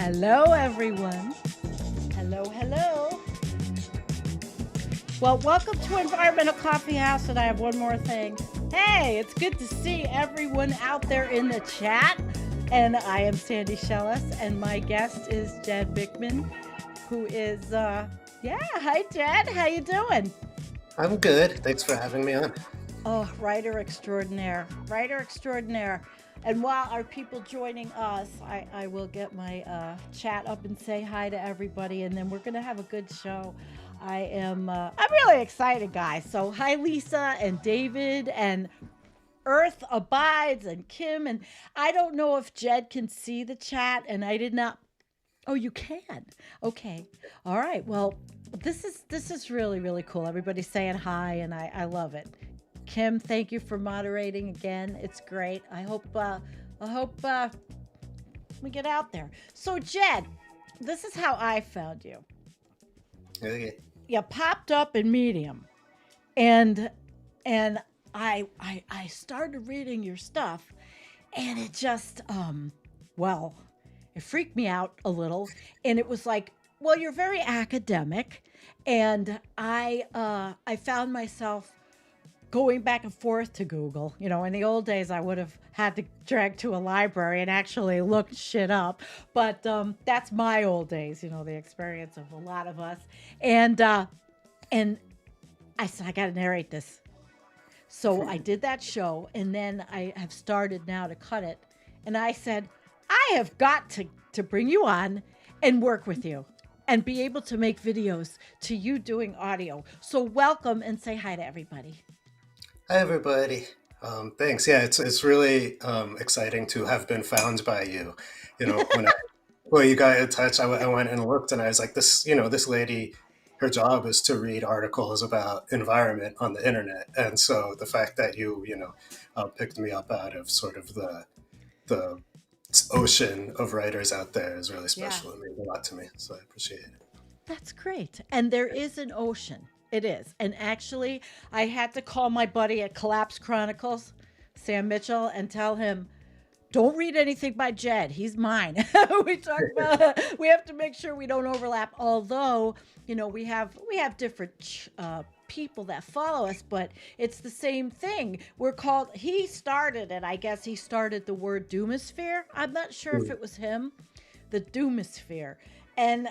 Hello, everyone. Hello, hello. Well, welcome to Environmental Coffee House, and I have one more thing. Hey, it's good to see everyone out there in the chat. And I am Sandy Shellis, and my guest is Jed Bickman, who is, hi, Jed. How you doing? I'm good. Thanks for having me on. Oh, writer extraordinaire, writer extraordinaire. And while our people joining us, I will get my chat up and say hi to everybody, and then we're gonna have a good show. I'm really excited, guys. So hi, Lisa and David and Earth Abides and Kim, and I don't know if Jed can see the chat, and I did not. Oh, you can. Okay. All right. Well, this is really cool. Everybody's saying hi, and I love it. Kim, thank you for moderating again. It's great. I hope we get out there. So, Jed, this is how I found you. Okay. You popped up in Medium, and and I started reading your stuff, and it just well, it freaked me out a little, and it was like, well, you're very academic, and I found myself going back and forth to Google. In the old days, I would have had to drag to a library and actually look shit up. But that's my old days, the experience of a lot of us. And I said, I got to narrate this. So I did that show, and then I have started now to cut it. And I said, I have got to bring you on and work with you and be able to make videos to you doing audio. So welcome and say hi to everybody. Hi, everybody. Thanks. Yeah, it's really exciting to have been found by you. When you got in touch, I went and looked, and I was like, this lady, her job is to read articles about environment on the internet, and so the fact that you picked me up out of sort of the ocean of writers out there is really Yeah. special. It means a lot to me, so I appreciate it. That's great. And there is an ocean. It is. And actually, I had to call my buddy at Collapse Chronicles, Sam Mitchell, and tell him, don't read anything by Jed. He's mine. We talk about we have to make sure we don't overlap. Although, we have different people that follow us, but it's the same thing. We're called. He started it. I guess he started the word doomosphere. I'm not sure if it was him, the doomosphere, and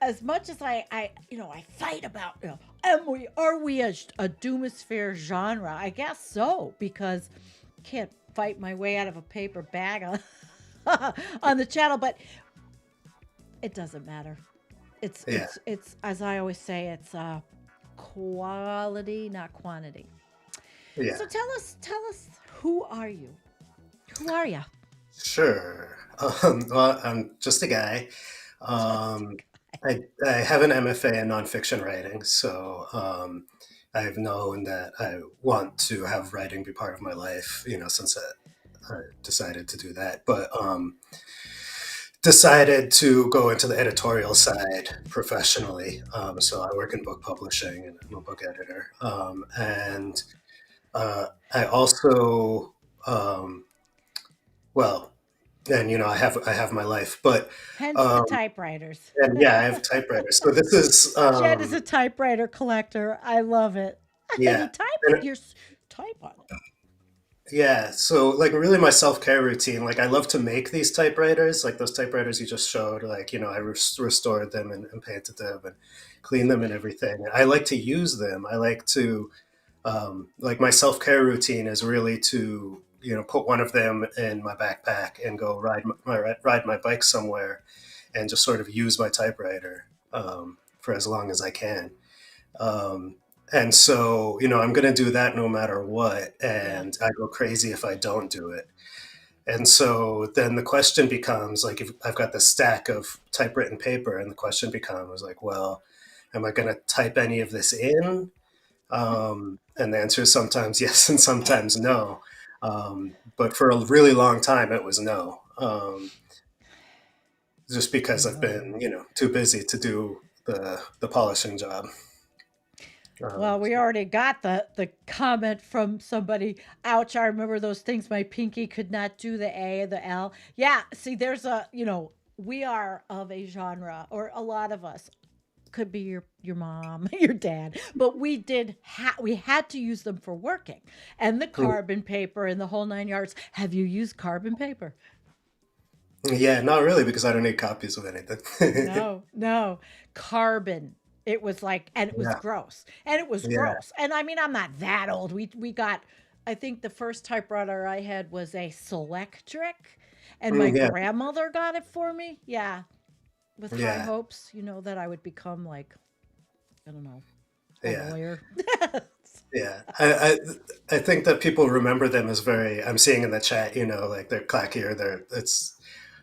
as much as I fight about, are we a doomosphere genre? I guess so, because I can't fight my way out of a paper bag on, on the channel, but it doesn't matter. It's Yeah. it's as I always say, it's quality, not quantity. Yeah. So tell us, who are you? Who are you? Sure. Well, I'm just a guy. Just Um, I have an MFA in nonfiction writing, so I've known that I want to have writing be part of my life, since I decided to do that. But decided to go into the editorial side professionally. So I work in book publishing and I'm a book editor. And I also, um, well, and I have my life, but hence the um, typewriters. and yeah, I have typewriters. So this is Jed is a typewriter collector. I love it. And yeah, he type and your type on it. yeah. So like really my self care routine. Like I love to make these typewriters, like those typewriters you just showed. Like I restored them and painted them and cleaned them and everything. And I like to use them. I like to like my self care routine is really to put one of them in my backpack and go ride my bike somewhere and just sort of use my typewriter for as long as I can. Um, and so, I'm going to do that no matter what. Yeah. And I go crazy if I don't do it. And so then the question becomes like, if I've got this stack of typewritten paper, and the question becomes like, well, am I going to type any of this in? And the answer is sometimes yes and sometimes no. But for a really long time, it was no, just because I've been, Oh. too busy to do the polishing job. Um, Well, we already got the comment from somebody. Ouch! I remember those things. My pinky could not do the A or the L. Yeah. See, there's a we are of a genre, or a lot of us, could be your mom, your dad, but we had to use them for working, and the Mm. carbon paper and the whole 9 yards. Have you used carbon paper? Yeah, not really because I don't need copies of anything. No, no. Carbon. It was like, and it was Yeah, gross. And it was yeah, gross. And I mean, I'm not that old. We got, I think the first typewriter I had was a Selectric, and my yeah, grandmother got it for me. Yeah, with high yeah, hopes, that I would become like, I don't know, a yeah. lawyer. Yeah, I think that people remember them as very. I'm seeing in the chat, like they're clackier. It's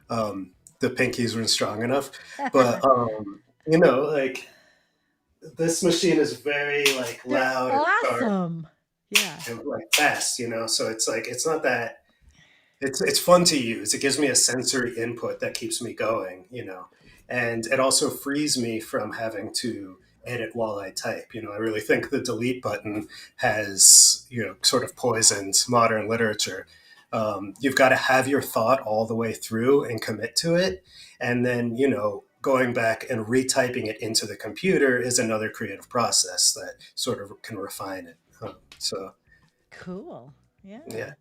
um, the pinkies weren't strong enough, but like this machine is very like They're loud and sharp awesome. Yeah. and like fast. So it's like it's not that it's fun to use. It gives me a sensory input that keeps me going. And it also frees me from having to edit while I type. I really think the delete button has, sort of poisoned modern literature. You've got to have your thought all the way through and commit to it. And then, going back and retyping it into the computer is another creative process that sort of can refine it. So, Cool. Yeah. yeah.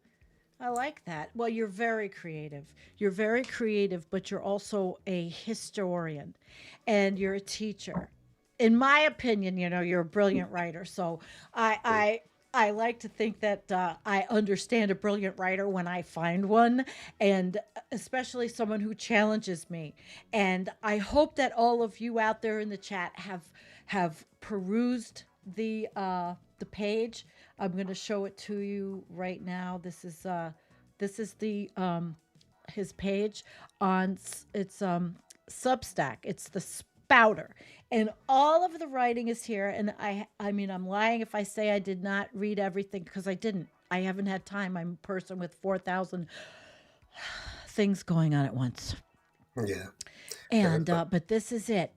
I like that. Well, you're very creative. You're very creative, but you're also a historian and you're a teacher. In my opinion, you're a brilliant writer. So I I I like to think that I understand a brilliant writer when I find one, and especially someone who challenges me. And I hope that all of you out there in the chat have perused the page. I'm going to show it to you right now. This is the his page on it's Substack. It's the Spouter. And all of the writing is here, and I mean, I'm lying if I say I did not read everything, because I didn't. I haven't had time. I'm a person with 4,000 things going on at once. Yeah. Yeah. And but this is it.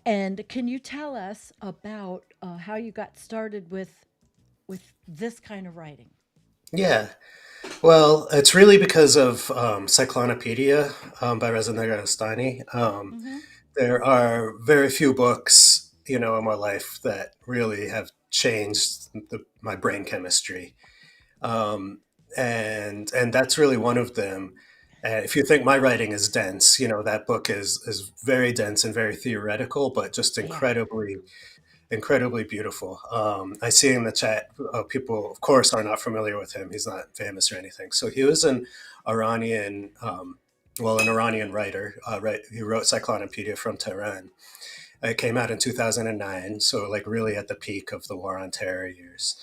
And can you tell us about how you got started with this kind of writing? Yeah. Well, it's really because of Cyclonopedia by Reza Negarestani. Hmm. There are very few books, in my life that really have changed my brain chemistry, um, and that's really one of them. If you think my writing is dense, that book is very dense and very theoretical, but just Yeah. incredibly beautiful. I see in the chat, people, of course, are not familiar with him. He's not famous or anything. So he was an Iranian, an Iranian writer. Right, he wrote Cyclonopedia from Tehran. It came out in 2009, so like really at the peak of the War on Terror years.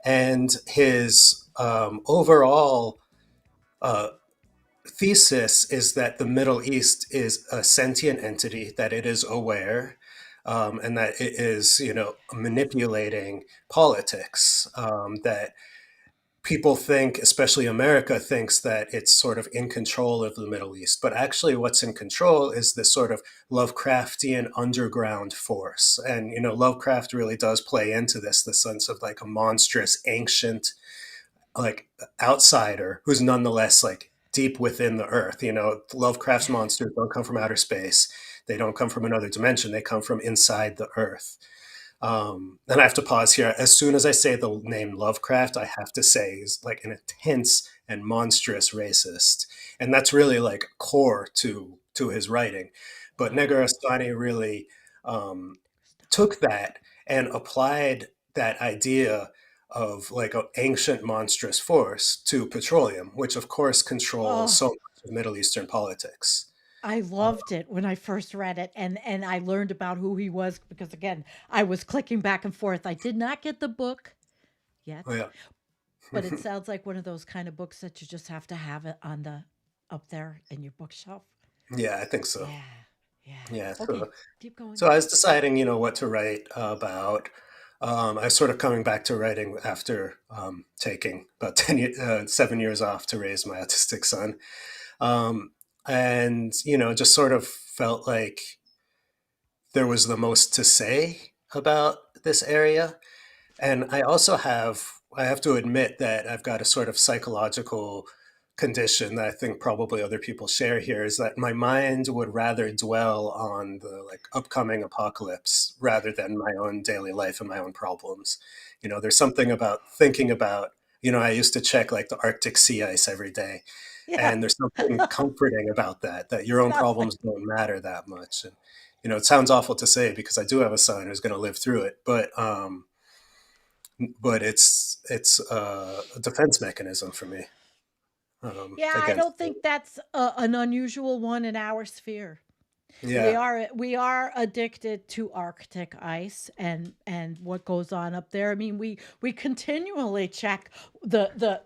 And his overall uh, thesis is that the Middle East is a sentient entity, that it is aware, and that it is, manipulating politics. That people think, especially America, thinks that it's sort of in control of the Middle East. But actually, what's in control is this sort of Lovecraftian underground force. And, Lovecraft really does play into this, the sense of like a monstrous, ancient, like outsider who's nonetheless like deep within the earth. Lovecraft's Yeah. monsters don't come from outer space. They don't come from another dimension. They come from inside the earth. And I have to pause here. As soon as I say the name Lovecraft, I have to say he's like an intense and monstrous racist, and that's really like core to his writing. But Wow. Negarestani really um, took that and applied that idea of like an ancient monstrous force to petroleum, which of course controls Oh, so much of Middle Eastern politics. I Uh, loved it when I first read it, and I learned about who he was, because again, I was clicking back and forth. I did not get the book oh yet, yeah, but it sounds like one of those kind of books that you just have to have it on the up there in your bookshelf. yeah, I think so. Yeah. Yeah. Yeah, Okay, so keep going. so I was deciding, what to write about. I was sort of coming back to writing after taking about 7 years off to raise my autistic son. Um, and, just sort of felt like there was the most to say about this area. And I have to admit that I've got a sort of psychological condition that I think probably other people share here is that my mind would rather dwell on the like upcoming apocalypse rather than my own daily life and my own problems. There's something about thinking about, I used to check like the Arctic sea ice every day, Yeah. and there's something comforting about that your own Nothing. problems don't matter that much. And it sounds awful to say because I do have a son who's going to live through it, but it's a defense mechanism for me, Yeah, I against don't think that's an unusual one in our sphere. We yeah. are we are addicted to Arctic ice and what goes on up there. I mean, we continually check the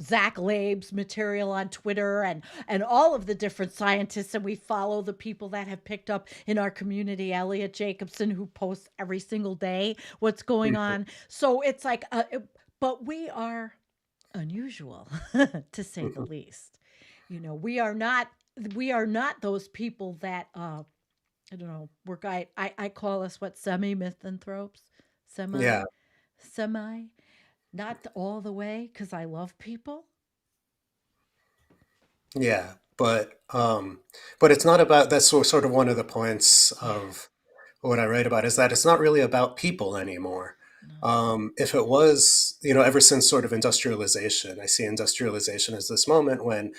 Zach Labe's material on Twitter and all of the different scientists, and we follow the people that have picked up in our community. Elliot Jacobson, who posts every single day what's going Mhm, on. So it's like, but we are unusual to say the mhm. least. We are not those people that I don't know, I call us what, semi misanthropes, Yeah, semi, not all the way because I love people. yeah, but it's not about that's sort of one of the points Yeah, of what I write about is that it's not really about people anymore. no. If it was, ever since sort of industrialization, I see industrialization as this moment when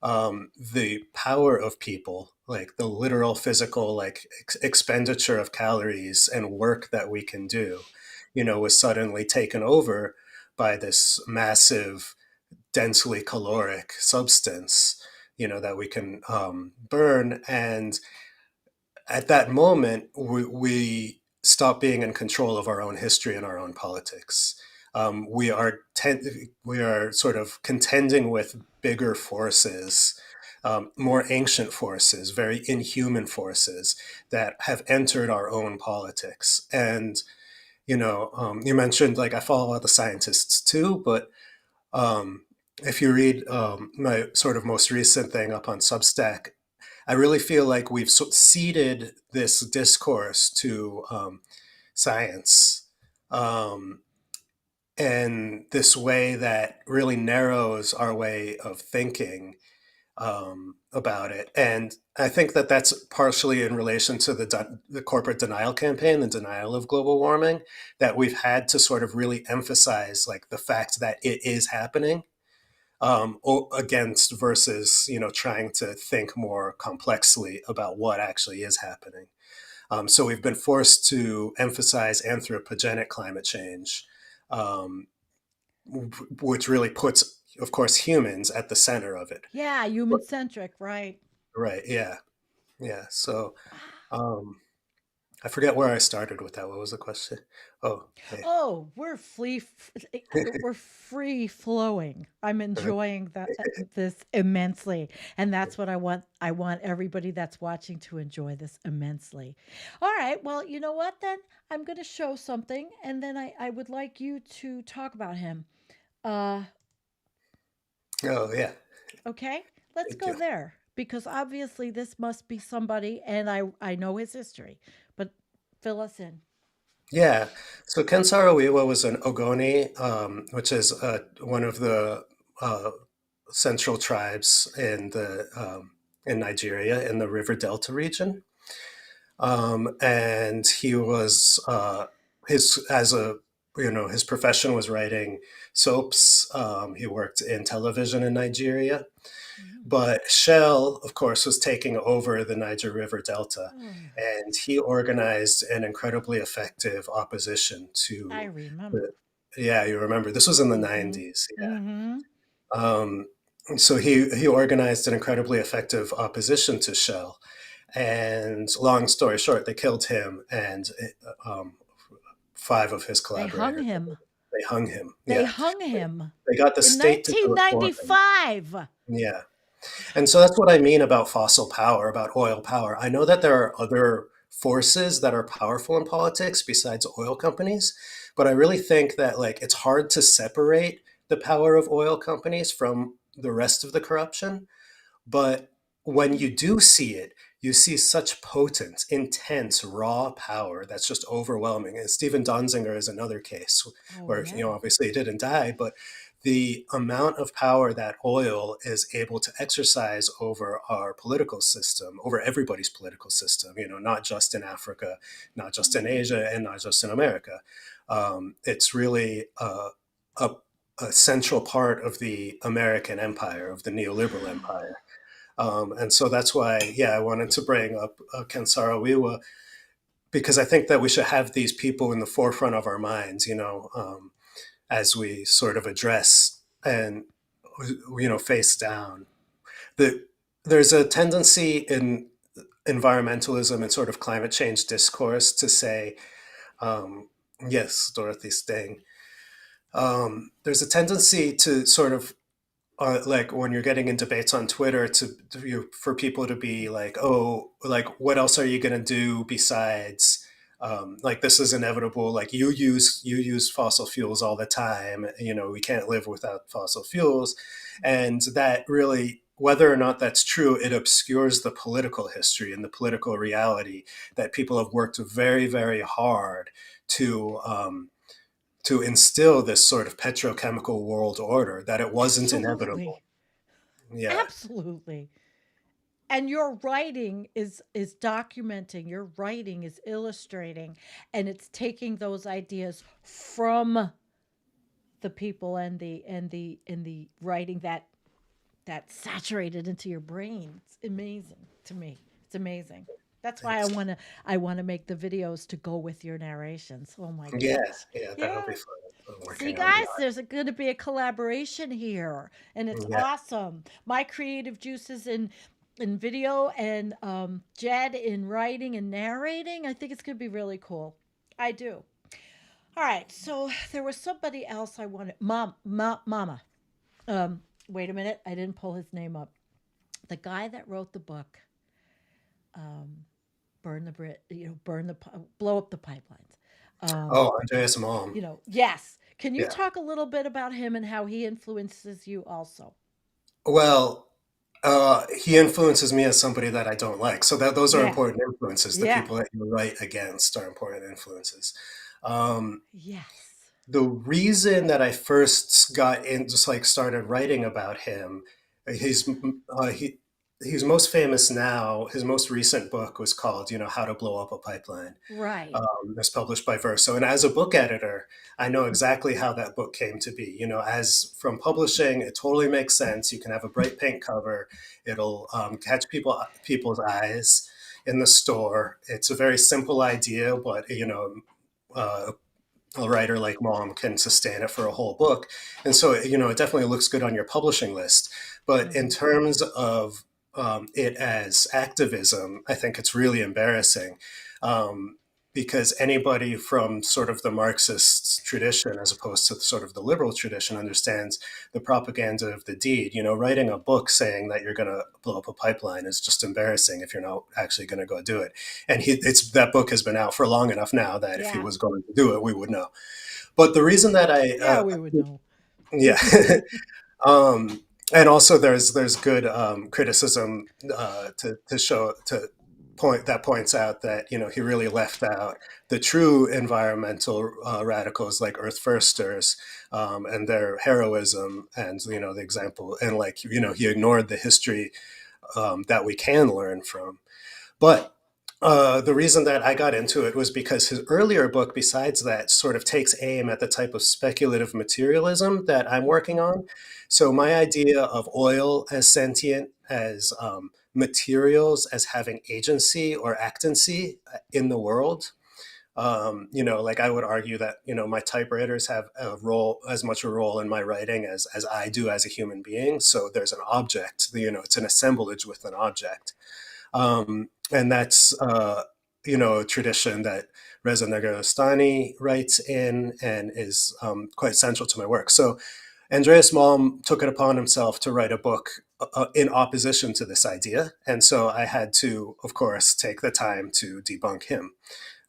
the power of people, like the literal physical, like expenditure of calories and work that we can do, was suddenly taken over by this massive densely caloric substance, that we can burn. And at that moment, we stop being in control of our own history and our own politics. We are sort of contending with bigger forces, more ancient forces, very inhuman forces that have entered our own politics. And you mentioned like I follow a lot of the scientists too, but if you read my sort of most recent thing up on Substack, I really feel like we've ceded this discourse to science, um, in this way that really narrows our way of thinking about it. And I think that that's partially in relation to the corporate denial campaign, the denial of global warming, that we've had to sort of really emphasize like the fact that it is happening, against versus trying to think more complexly about what actually is happening. So we've been forced to emphasize anthropogenic climate change, um, which really puts, of course, humans at the center of it. Yeah, human centric, right? Right? Yeah, yeah. So I forget where I started with that. What was the question? Oh, hey. Oh, we're free flowing. I'm enjoying this immensely, and that's what I want. I want everybody that's watching to enjoy this immensely. All right, well, you know what? Then I'm going to show something, and then I would like you to talk about him. Uh, Oh, yeah. okay, let's Thank go you. there because obviously this must be somebody, and I know his history, but fill us in. Yeah. So Ken Saro-Wiwa was an Ogoni, which is one of the uh, central tribes in Nigeria in the River Delta region. And he was his as a his profession was writing soaps. He worked in television in Nigeria, Mm. but Shell, of course, was taking over the Niger River Delta, Oh, and he organized an incredibly effective opposition I to the. remember. Yeah, you remember this was in the Mm-hmm. 90s. Mm-hmm. Yeah. So he organized an incredibly effective opposition to Shell, and long story short, they killed him and um, five of his They hung collaborators. him. They hung him. They Yeah, hung him they got the in state to do it for him. 1995. Yeah. And so that's what I mean about fossil power, about oil power. I know that there are other forces that are powerful in politics besides oil companies, but I really think that like it's hard to separate the power of oil companies from the rest of the corruption. But when you do see it, you see such potent, intense, raw power that's just overwhelming. And Stephen Donziger is another case Oh where, yeah. obviously he didn't die, but the amount of power that oil is able to exercise over our political system, over everybody's political system, not just in Africa, not just in Asia, and not just in America. It's really a, a central part of the American empire, of the neoliberal empire. And so that's why, yeah, I wanted to bring up Ken Saro-Wiwa, because I think that we should have these people in the forefront of our minds, as we sort of address and face down the. There's a tendency in environmentalism and sort of climate change discourse to say, um, yes, Dorothy Sting. There's a tendency to sort of like when you're getting in debates on Twitter for people to be like, oh, like what else are you going to do besides like this is inevitable. Like you use fossil fuels all the time. We can't live without fossil fuels, and that really. Whether or not that's true, it obscures the political history and the political reality that people have worked very, very hard to to instill this sort of petrochemical world order, that it wasn't inevitable. Absolutely. Yeah, Absolutely. And your writing is documenting, your writing is illustrating, and it's taking those ideas from the people and the writing that saturated into your brain. It's amazing to me. It's amazing. That's why thanks. I want to make the videos to go with your narrations. Oh my Yeah, gosh. yeah, that'll be Yeah. fun. I'm See, working on guys, that. there's going to be a collaboration here, and it's Yeah, awesome. My creative juices in video, and Jed in writing and narrating. I think it's going to be really cool. I do. All right. So there was somebody else I wanted. Mama. Um, Wait a minute. I didn't pull his name up. The guy that wrote the book, um, burn the Brit, blow up the pipelines. Um, oh, Andreas Malm. Yes. Can you Yeah. talk a little bit about him and how he influences you also? Well, he influences me as somebody that I don't like. So that those are Yeah. important influences. The Yeah. people that you write against are important influences. Um, Yes. the reason that I first got in, just like started writing about him, he's he's most famous now. His most recent book was called, How to Blow Up a Pipeline. Right. It's published by Verso, and as a book editor, I know exactly how that book came to be. As from publishing, it totally makes sense. You can have a bright pink cover; it'll catch people's eyes in the store. It's a very simple idea, but Uh, a writer like Mom can sustain it for a whole book. And so, it definitely looks good on your publishing list. But in Hmm. terms of it as activism, I think it's really embarrassing. Um, because anybody from sort of the Marxist tradition, as opposed to sort of the liberal tradition, understands the propaganda of the deed. Writing a book saying that you're going to blow up a pipeline is just embarrassing if you're not actually going to go do it. And that book has been out for long enough now that if he Yeah. was going to do it, we would know. But the reason that Yeah, we would know. yeah, um, and also there's good criticism to show to point that points out that he really left out the true environmental radicals like Earth Firsters and their heroism, and the example, and like he ignored the history that we can learn from. But the reason that I got into it was because his earlier book, besides that, sort of takes aim at the type of speculative materialism that I'm working on. So, my idea of oil as sentient, as materials, as having agency or actancy in the world. Like I would argue that, my typewriters have a role, as much a role in my writing as I do as a human being. So, there's an object, it's an assemblage with an object. And that's a tradition that Reza Negarestani writes in and is quite central to my work. So Andreas Malm took it upon himself to write a book in opposition to this idea, and so I had to, of course, take the time to debunk him.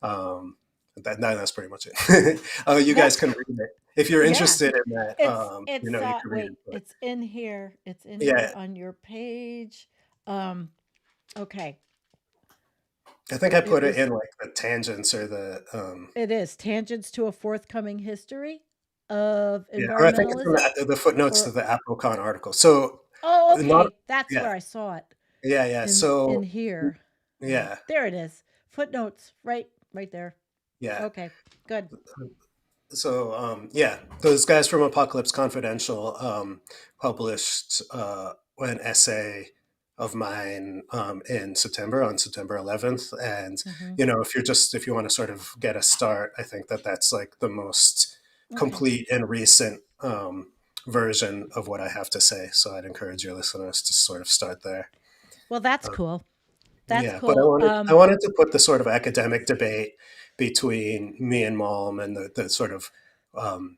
That's pretty much it. You guys That's can read it if you're yeah. interested in that. You can read Wait, it. But it's in here. It's in here yeah, on your page. Um okay. I think I It put it was in like the tangents or the it is Tangents to a Forthcoming History. of Yeah, or I think it's in environmentalism? the footnotes to Or the AppleCon article. So oh, not okay, that's yeah, where I saw it yeah. in So here. yeah, There it is. Footnotes, right there. yeah. Okay, good. So yeah, those guys from Apocalypse Confidential published an essay of mine in September on September 11th, and Hmm. if you want to sort of get a start, I think that that's like the most Okay. complete and recent version of what I have to say. So I'd encourage your listeners to sort of start there. Well, that's Uh, cool. That's yeah, but I cool. wanted I wanted to put the sort of academic debate between me and Malm and the sort of um,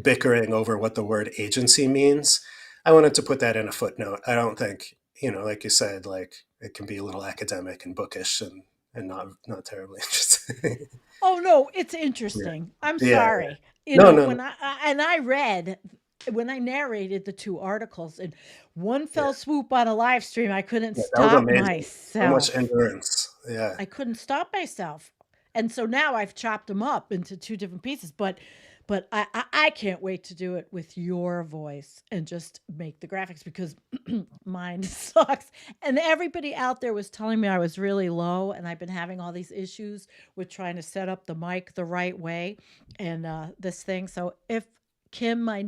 bickering over what the word agency means. I wanted to put that in a footnote. I don't think, like you said, like it can be a little academic and bookish and not terribly interesting. Oh no, it's Yeah. interesting. I'm Yeah, yeah. sorry. No, no, no. And I read when I narrated the two articles in one Yeah. fell swoop on a live stream, I couldn't Yeah, that was stop amazing. So much myself. endurance. Yeah. I couldn't stop myself. And so now I've chopped them up into two different pieces, but I can't wait to do it with your voice and just make the graphics because mine sucks. And everybody out there was telling me I was really low and I've been having all these issues with trying to set up the mic the right way and this thing. So if Kim, my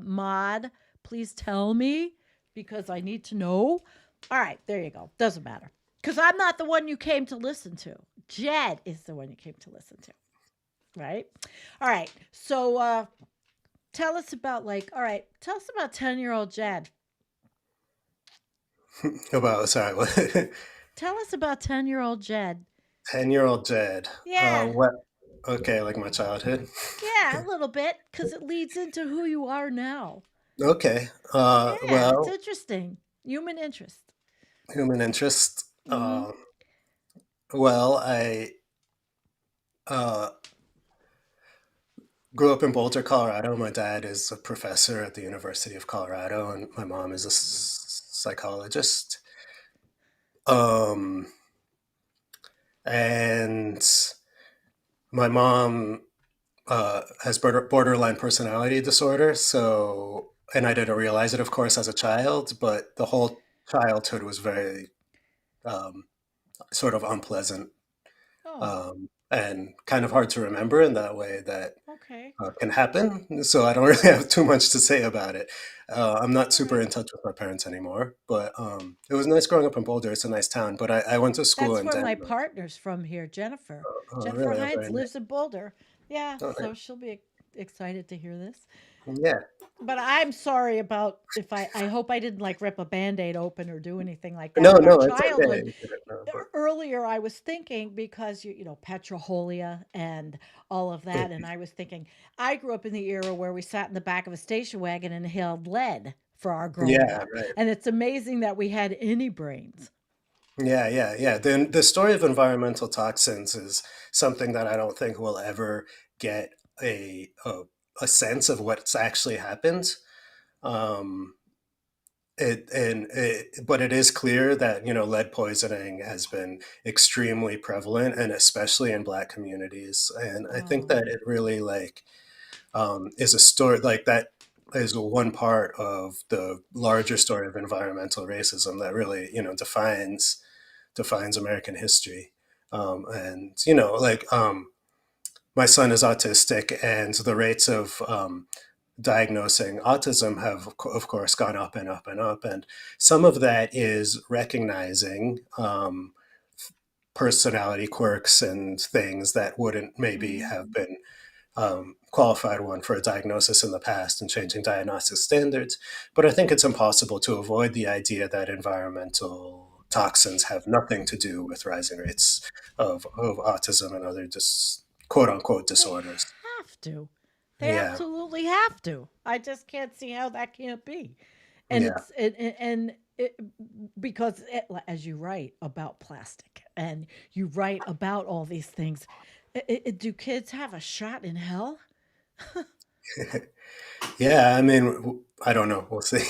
mod, please tell me because I need to know. All right, there you go. Doesn't matter. Because I'm not the one you came to listen to. Jed is the one you came to listen to. Right? All right. So tell us about all right, tell us about 10-year-old Jed. About, sorry, what? Tell us about 10-year-old Jed. 10-year-old Jed. Yeah. What? Okay, like my childhood. Yeah, a little bit because it leads into who you are now. Okay. Yeah, it's Well, interesting. Human interest. human interest. Mm-hmm. Well, I uh, grew up in Boulder, Colorado. My dad is a professor at the University of Colorado, and my mom is a psychologist. Um, and my mom has borderline personality disorder. So, and I didn't realize it, of course, as a child, but the whole childhood was very um, sort of unpleasant Oh, and kind of hard to remember in that way that okay. can happen. So I don't really have too much to say about it. I'm not All super right. in touch with my parents anymore, but it was nice growing up in Boulder. It's a nice town, but I went to school That's in where my Denver. partner's from here, Jennifer. Oh, Jennifer really? Oh, Hines very nice. lives in Boulder. Yeah, Oh, so she'll be excited to hear this. nice. Yeah. But I'm sorry about if I hope I didn't like rip a band-aid open or do anything like No, that. But our no, it's okay. childhood You didn't know, but earlier I was thinking because Petroholia and all of that and I was thinking I grew up in the era where we sat in the back of a station wagon and inhaled lead for our growing yeah, up. right. And it's amazing that we had any brains. Yeah, yeah, yeah. The story of environmental toxins is something that I don't think we'll ever get a sense of what's actually happened. Um, but it is clear that lead poisoning has been extremely prevalent, and especially in Black communities. And I think Oh. that it really is a story like that is one part of the larger story of environmental racism that really defines American history. And my son is autistic, and the rates of diagnosing autism have, of course, gone up and up and up. And some of that is recognizing personality quirks and things that wouldn't maybe Mhm. have been qualified one for a diagnosis in the past and changing diagnostic standards. But I think it's impossible to avoid the idea that environmental toxins have nothing to do with rising rates of autism and other quote unquote They disorders. have to. They Yeah, absolutely have to. I just can't see how that can't be. And yeah. it's because as you write about plastic and you write about all these things, do kids have a shot in hell? Yeah, I mean, I don't know. We'll see.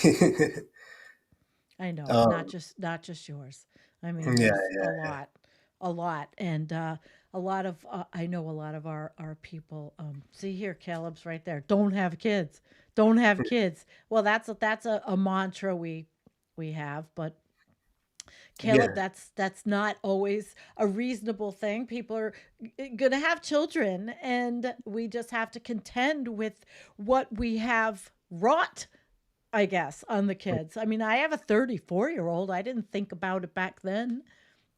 I know, um, not just yours. I mean, yeah, there's yeah, a lot, and a lot of I know a lot of our people. See here, Caleb's right there. Don't have kids. Don't have kids. Well, that's a mantra we have, but Caleb, Yeah, that's not always a reasonable thing. People are going to have children, and we just have to contend with what we have wrought, I guess, on the kids. I mean, I have a 34-year-old. I didn't think about it back then.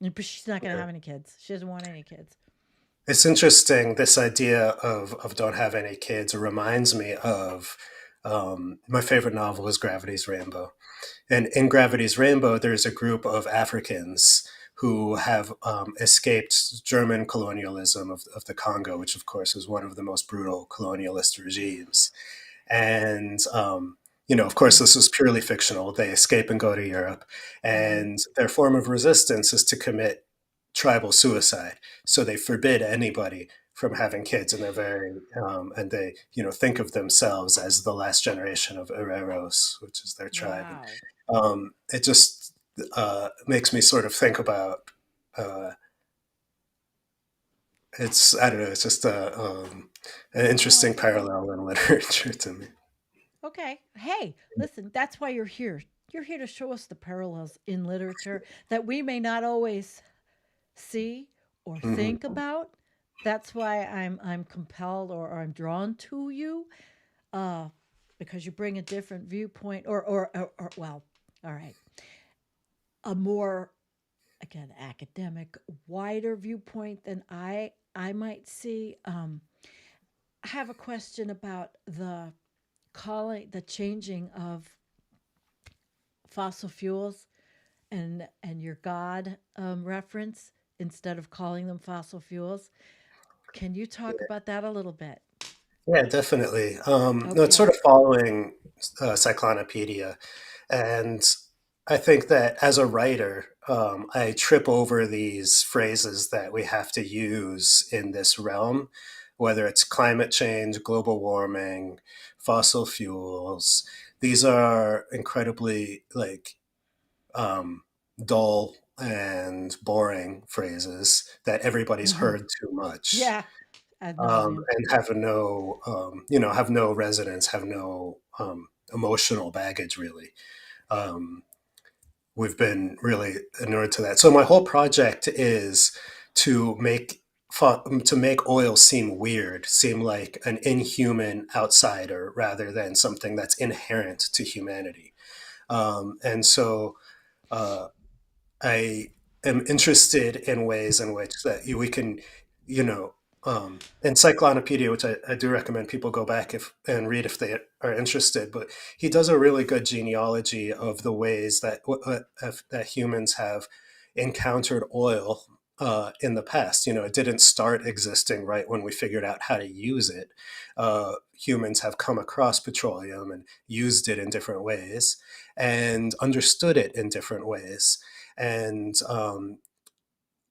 But she's not going to yeah. have any kids. She doesn't want any kids. It's interesting. This idea of don't have any kids reminds me of my favorite novel is Gravity's Rainbow. And in Gravity's Rainbow, there's a group of Africans who have escaped German colonialism of the Congo, which of course is one of the most brutal colonialist regimes. And of course, this is purely fictional. They escape and go to Europe, Mm-hmm. and their form of resistance is to commit tribal suicide. So they forbid anybody from having kids, and they think of themselves as the last generation of Hereros, which is their tribe. And Wow. it just makes me sort of think about. Uh, it's I don't know. It's just an Oh, interesting I get it. parallel in literature to me. Okay. Hey, listen, that's why you're here. You're here to show us the parallels in literature that we may not always see or think Hmm. about. That's why I'm compelled or I'm drawn to you, uh, because you bring a different viewpoint, or well, all right, a more again academic, wider viewpoint than I might see. I have a question about the changing of fossil fuels and your God reference instead of calling them fossil fuels. Can you talk about that a little bit? Yeah, definitely. No, it's sort Okay. of following Cyclonopedia, and I think that as a writer, I trip over these phrases that we have to use in this realm, whether it's climate change, global warming, fossil fuels. These are incredibly um, dull and boring phrases that everybody's Hmm. heard too much, Yeah, ad nauseum. and have no resonance, have no emotional baggage really. Um, we've been really inured to that. So my whole project is to make oil seem weird, seem like an inhuman outsider rather than something that's inherent to humanity. And so uh, I am interested in ways in which that we can, you know, Encyclopedia, which I do recommend people go back and read if they are interested. But he does a really good genealogy of the ways that humans have encountered oil in the past. It didn't start existing right when we figured out how to use it. Humans have come across petroleum and used it in different ways and understood it in different ways. And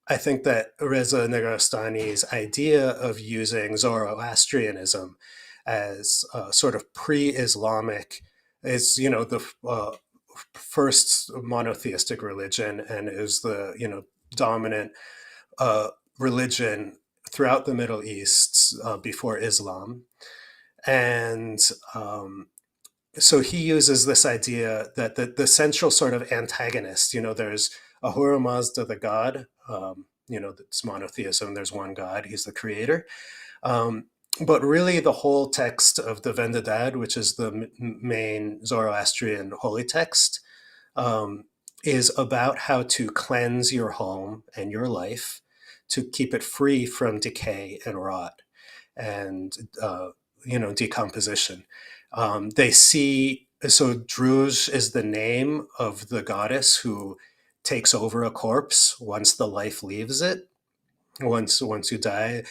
I think that Reza Negarestani's idea of using Zoroastrianism as sort of pre-Islamic is, the first monotheistic religion and is the, dominant uh, religion throughout the Middle East before Islam. And so he uses this idea that the central sort of antagonist, there's Ahura Mazda, the god, it's monotheism, there's one god, he's the creator. Um, but really, the whole text of the Vendidad, which is the main Zoroastrian holy text, um, is about how to cleanse your home and your life to keep it free from decay and rot and decomposition. They see so Druge is the name of the goddess who takes over a corpse once the life leaves it. Once you die,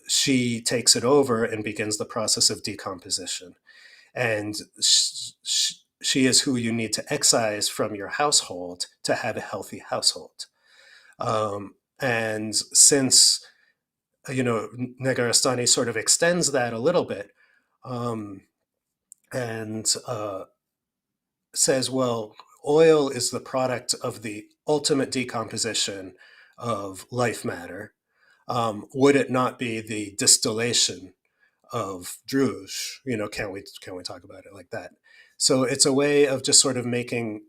she takes it over and begins the process of decomposition. And she is who you need to excise from your household to have a healthy household. And since Negarestani sort of extends that a little bit um, and says, well, oil is the product of the ultimate decomposition of life matter. would it not be the distillation of Druge? Can we talk about it like that? So it's a way of just sort of making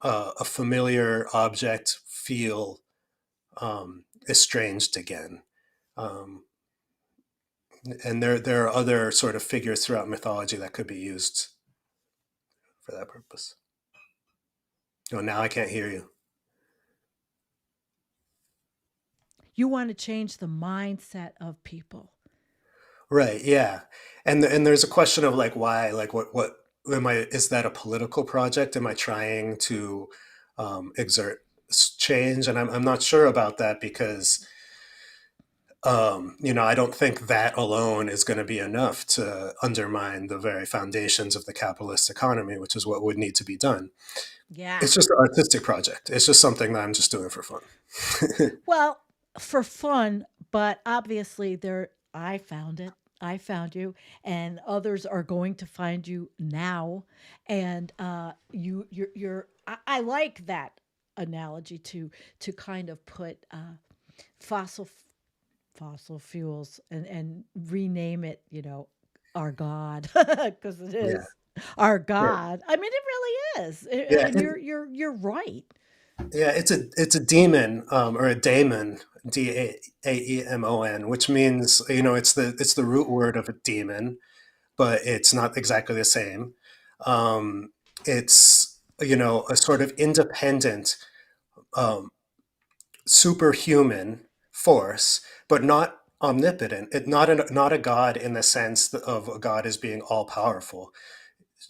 a familiar object feel estranged again. Um, and there are other sort of figures throughout mythology that could be used for that purpose. Oh, now I can't hear you. You want to change the mindset of people. Right. Yeah. And there's a question of like why, like what am I? Is that a political project? Am I trying to exert change? And I'm not sure about that because I don't think that alone is going to be enough to undermine the very foundations of the capitalist economy, which is what would need to be done. Yeah. It's just an artistic project. It's just something that I'm just doing for fun. Well, for fun, but obviously there I found it. I found you, and others are going to find you now. And I like that analogy to kind of put fossil fossil fuels and rename it, our God, because it Yeah. is our Yeah. God. I mean, it really is, Yeah. and you're right. Yeah, it's a demon, or a daemon, Daemon, which means, it's the root word of a demon, but it's not exactly the same. It's, a sort of independent, um, superhuman force, but not omnipotent. Not a god in the sense of a god as being all powerful.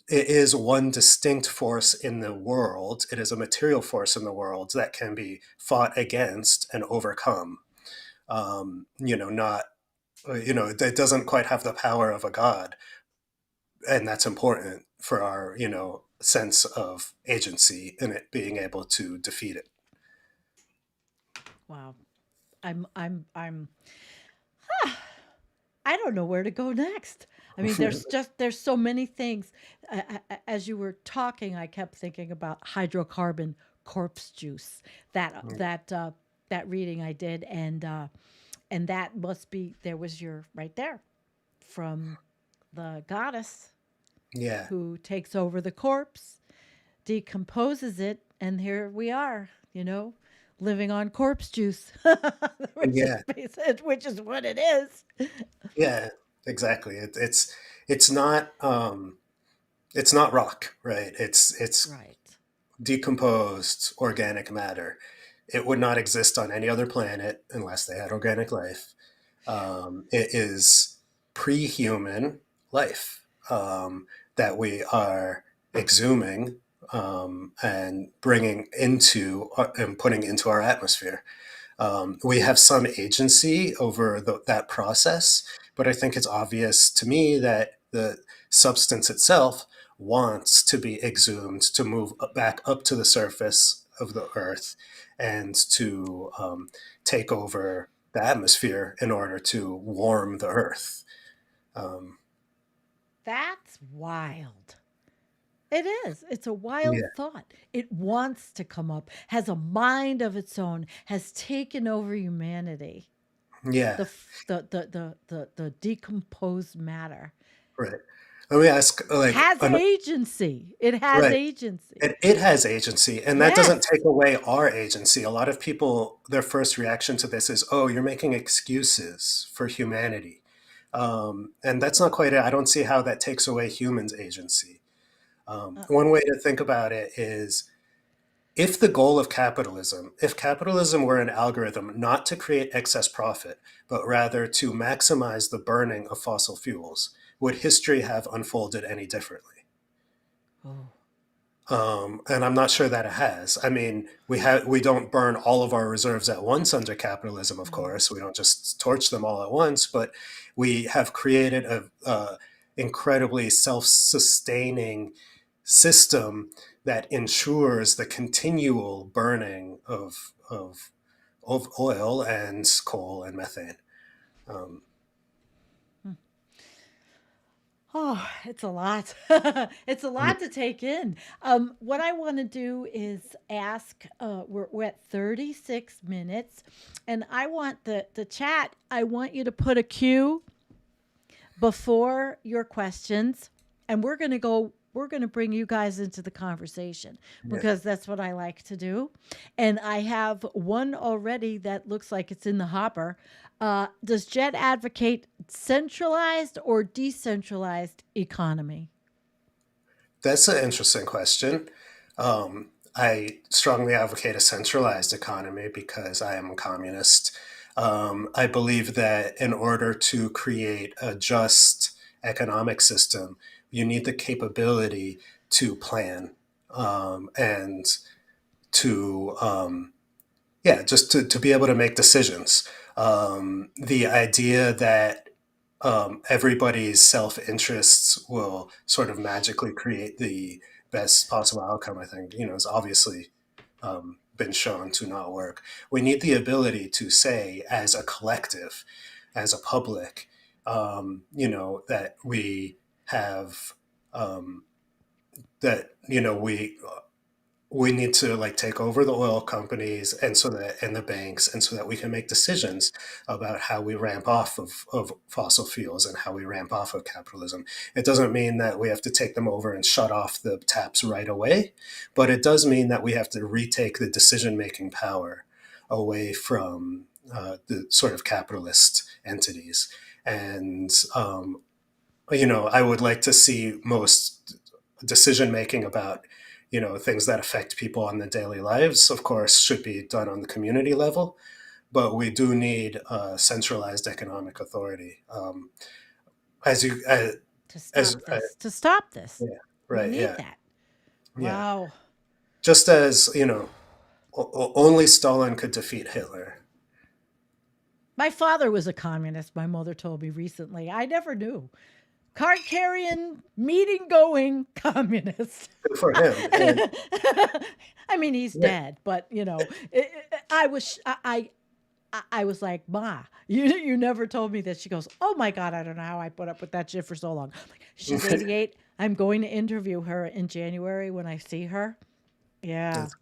It is one distinct force in the world. It is a material force in the world that can be fought against and overcome. Not, it doesn't quite have the power of a god. And that's important for our, sense of agency and it being able to defeat it. Wow. I'm I don't know where to go next. I mean, there's so many things. As you were talking, I kept thinking about hydrocarbon corpse juice. That reading I did, and that must be there was your right there from the goddess Yeah. who takes over the corpse, decomposes it, and here we are. Living on corpse juice, Yeah. which is what it is. Yeah, exactly. It's not, it's not rock, right? It's Right. decomposed organic matter. It would not exist on any other planet unless they had organic life. It is pre-human life, that we are exhuming, and bringing into and putting into our atmosphere. We have some agency over that process, but I think it's obvious to me that the substance itself wants to be exhumed to move back up to the surface of the earth and to take over the atmosphere in order to warm the earth. Um, That's wild. It is. It's a wild yeah, thought. It wants to come up, has a mind of its own, has taken over humanity. yeah, The decomposed matter right. Let me ask, has agency. It has right. agency. It has agency, and that doesn't Yes. take away our agency. A lot of people, their first reaction to this is, "Oh, you're making excuses for humanity," and that's not quite it. I don't see how that takes away humans' agency. One way to think about it is, if the goal of capitalism, if capitalism were an algorithm not to create excess profit, but rather to maximize the burning of fossil fuels, would history have unfolded any differently? Oh. And I'm not sure that it has. I mean, we don't burn all of our reserves at once under capitalism, of No. course. We don't just torch them all at once, but we have created a incredibly self-sustaining system that ensures the continual burning of oil and coal and methane. Um, Oh, it's a lot. It's a Mm. lot to take in. What I want to do is ask. We're at 36 minutes, and I want the chat. I want you to put a cue before your questions, and we're going to go. We're going to bring you guys into the conversation Yeah. because that's what I like to do. And I have one already that looks like it's in the hopper. Does Jed advocate centralized or decentralized economy? That's an interesting question. I strongly advocate a centralized economy because I am a communist. I believe that in order to create a just economic system, you need the capability to plan and to yeah, just to be able to make decisions. The idea that everybody's self interests will sort of magically create the best possible outcome, I think, is obviously been shown to not work. We need the ability to say, as a collective, as a public, that we have that we need to like take over the oil companies and the banks and so that we can make decisions about how we ramp off of fossil fuels and how we ramp off of capitalism. It doesn't mean that we have to take them over and shut off the taps right away, but it does mean that we have to retake the decision making power away from the sort of capitalist entities. And I would like to see most decision making about things that affect people on their daily lives, of course, should be done on the community level, but we do need centralized economic authority. As you To as stop this. To stop this. Yeah, We right, need yeah, that. yeah, Wow. just as only Stalin could defeat Hitler. My father was a communist, my mother told me recently. I never knew. Card carrying, meeting going communist. Good for him. And I mean, he's yeah, dead, but I was like, Ma, you never told me this. She goes, Oh my God, I don't know how I put up with that shit for so long. I'm like, she's 88. I'm going to interview her in January when I see her. Yeah, that's,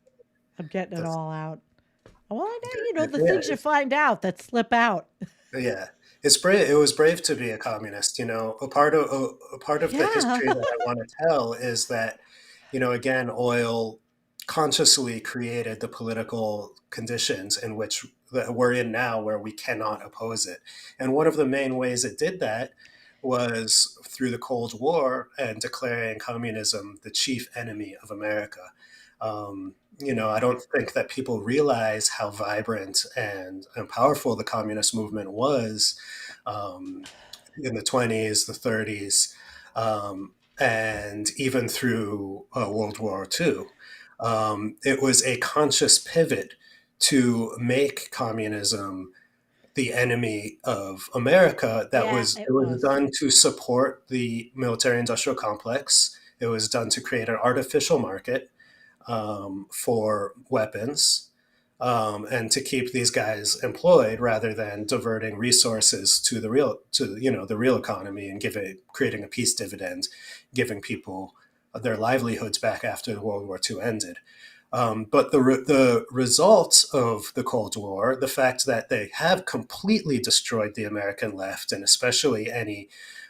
I'm getting it that's all out. Well, I know, the yeah, things you find out that slip out. yeah, it's brave. It was brave to be a communist. A part of the Yeah. history that I want to tell is that, again, oil consciously created the political conditions in which that we're in now, where we cannot oppose it. And one of the main ways it did that was through the Cold War and declaring communism the chief enemy of America. I don't think that people realize how vibrant and powerful the communist movement was um, in the 20s, the 30s, and even through World War II. It was a conscious pivot to make communism the enemy of America. That Yeah, was it it was was. done to support the military-industrial complex. It was done to create an artificial market for weapons and to keep these guys employed rather than diverting resources to the real economy and creating a peace dividend, giving people their livelihoods back after World War II ended. But the result of the Cold War, the fact that they have completely destroyed the American left and especially any,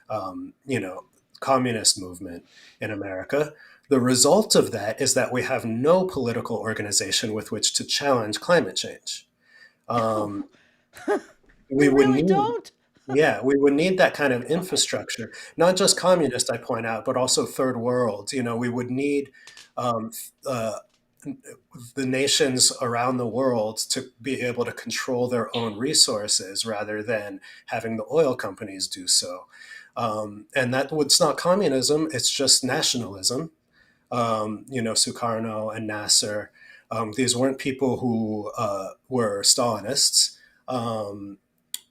um, you know, communist movement in America, the result of that is that we have no political organization with which to challenge climate change. No, Um, we we would really need don't. Yeah, we would need that kind of infrastructure, not just communist, I point out, but also third world. We would need um, uh, the nations around the world to be able to control their own resources rather than having the oil companies do so. And it's not communism, it's just nationalism. Sukarno and Nasser. These weren't people who were Stalinists. Um,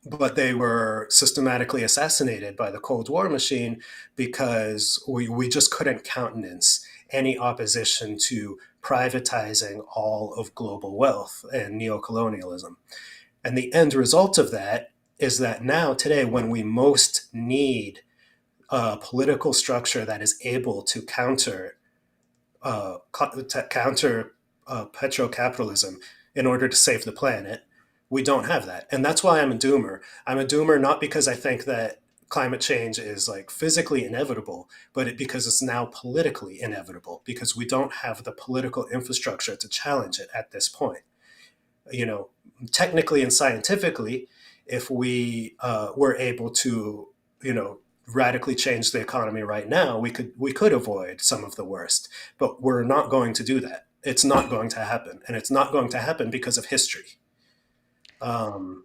but they were systematically assassinated by the Cold War machine because we just couldn't countenance any opposition to privatizing all of global wealth and neocolonialism. And the end result of that is that now, today, when we most need a political structure that is able to counter petrocapitalism in order to save the planet. We don't have that, and that's why I'm a doomer. I'm a doomer not because I think that climate change is like physically inevitable, but because it's now politically inevitable because we don't have the political infrastructure to challenge it at this point. You know, technically and scientifically, if we were able to, you know, radically change the economy right now, we could avoid some of the worst. But we're not going to do that. It's not going to happen, and it's not going to happen because of history. Um,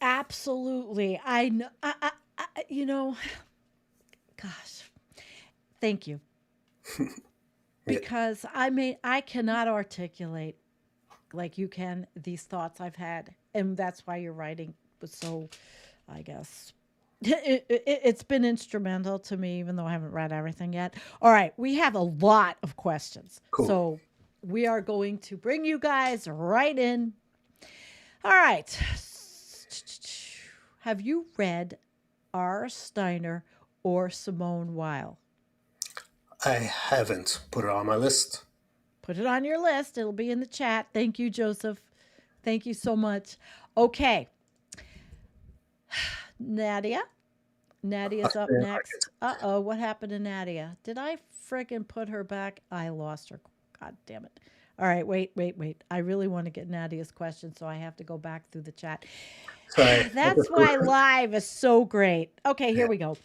Absolutely. I know. Gosh, thank you. yeah, Because I cannot articulate like you can these thoughts I've had, and that's why your writing was so, I guess, it's been instrumental to me, even though I haven't read everything yet. All right, we have a lot of questions, cool. so we are going to bring you guys right in. All right, have you read R. Steiner or Simone Weil? I haven't put it on my list. Put it on your list. It'll be in the chat. Thank you, Joseph. Thank you so much. Okay, Nadia. Nadia's up next. Uh oh, what happened to Nadia? Did I friggin' put her back? I lost her. God damn it. All right, wait. I really want to get Nadia's question, so I have to go back through the chat. Sorry. That's why live is so great. Okay, here Yeah. we go.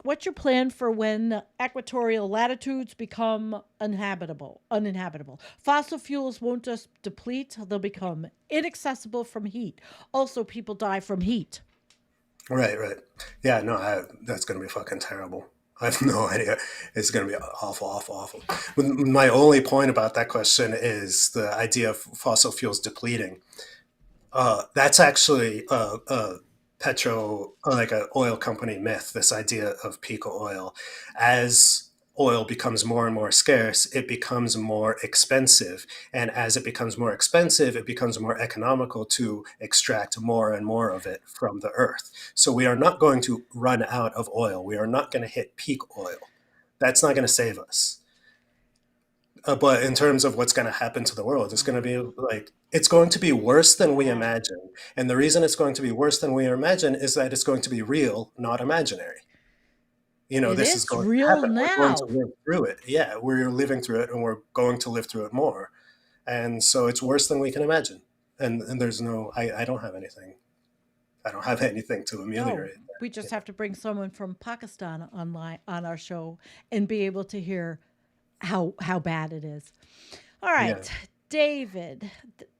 What's your plan for when equatorial latitudes become uninhabitable? Fossil fuels won't just deplete, they'll become inaccessible from heat. Also, people die from heat. Right, right. Yeah, no, that's going to be fucking terrible. I have no idea. It's going to be awful, awful, awful. My only point about that question is the idea of fossil fuels depleting. That's actually like a oil company myth. This idea of peak oil, as oil becomes more and more scarce, it becomes more expensive, and as it becomes more expensive, it becomes more economical to extract more and more of it from the earth. So we are not going to run out of oil. We are not going to hit peak oil. That's not going to save us. But in terms of what's going to happen to the world, it's going to be like it's going to be worse than we Yeah. imagine. And the reason it's going to be worse than we imagine is that it's going to be real, not imaginary. You know, It this is is going to real happen. We're going to now. live through it. Yeah, we're living through it, and we're going to live through it more. And so it's worse than we can imagine. And there's no, I don't have anything. I don't have anything to No, ameliorate we that. just have to bring someone from Pakistan online on our show and be able to hear how bad it is. All Yeah. Yeah. right, David.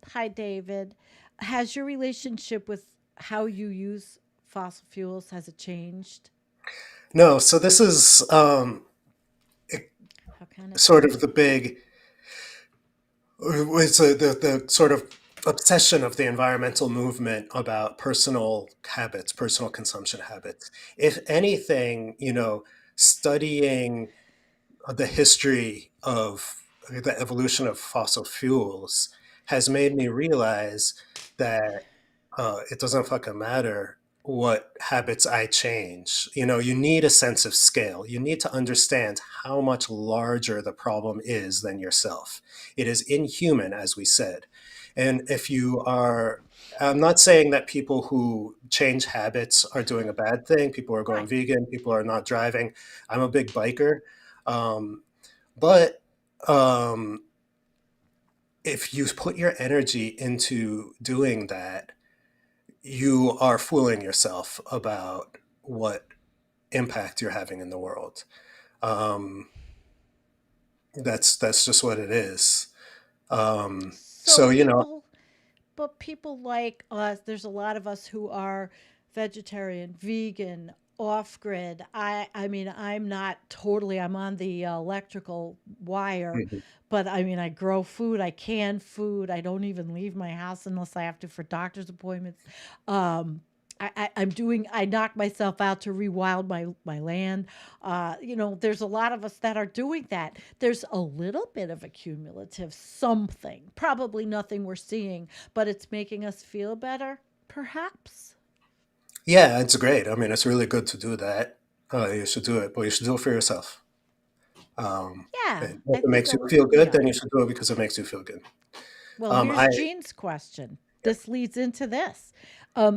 Hi, David. Has your relationship with how you use fossil fuels has it changed? No, so this is How can it sort of be? the big it's the sort of obsession of the environmental movement about personal habits, personal consumption habits. If anything, you know, studying the history of the evolution of fossil fuels has made me realize that it doesn't fucking matter what habits I change. You know, you need a sense of scale. You need to understand how much larger the problem is than yourself. It is inhuman, as we said. And if you are, I'm not saying that people who change habits are doing a bad thing. People are going Right. vegan, people are not driving. I'm a big biker. Um, but um, if you put your energy into doing that, you are fooling yourself about what impact you're having in the world. Um, that's just what it is. So So you know, people like us, there's a lot of us who are vegetarian, vegan, off grid. I mean, I'm not totally, I'm on the electrical wire, mhm. but I mean, I grow food, I can food. I don't even leave my house unless I have to for doctor's appointments. Um, I knock myself out to rewild my land. There's a lot of us that are doing that. There's a little bit of a cumulative something, probably nothing we're seeing, but it's making us feel better, perhaps. Yeah, it's great. I mean, it's really good to do that. you should do it, but you should do it for yourself. Yeah, And if I it think makes you feel good, yeah. then you should do it because it makes you feel good. Well, I here's Jean's question. Yeah, This leads into this.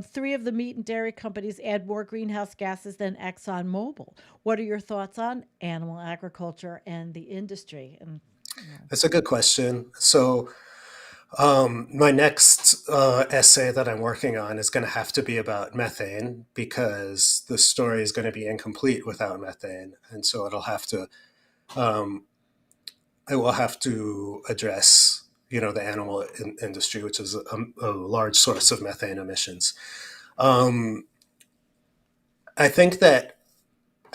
Three of the meat and dairy companies add more greenhouse gases than ExxonMobil. What are your thoughts on animal agriculture and the industry? And you know, that's a good question. So, my next essay that I'm working on is going to have to be about methane because the story is going to be incomplete without methane, and so um, I will have to address, the animal industry, which is a large source of methane emissions. Um, I think that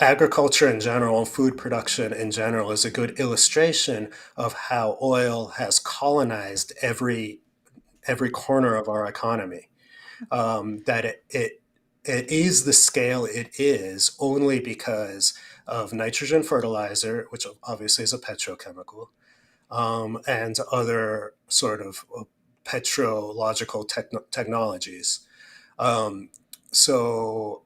agriculture in general, food production in general, is a good illustration of how oil has colonized every corner of our economy. That it is the scale it is only because of nitrogen fertilizer, which obviously is a petrochemical, and other sort of petrological technologies. Um, so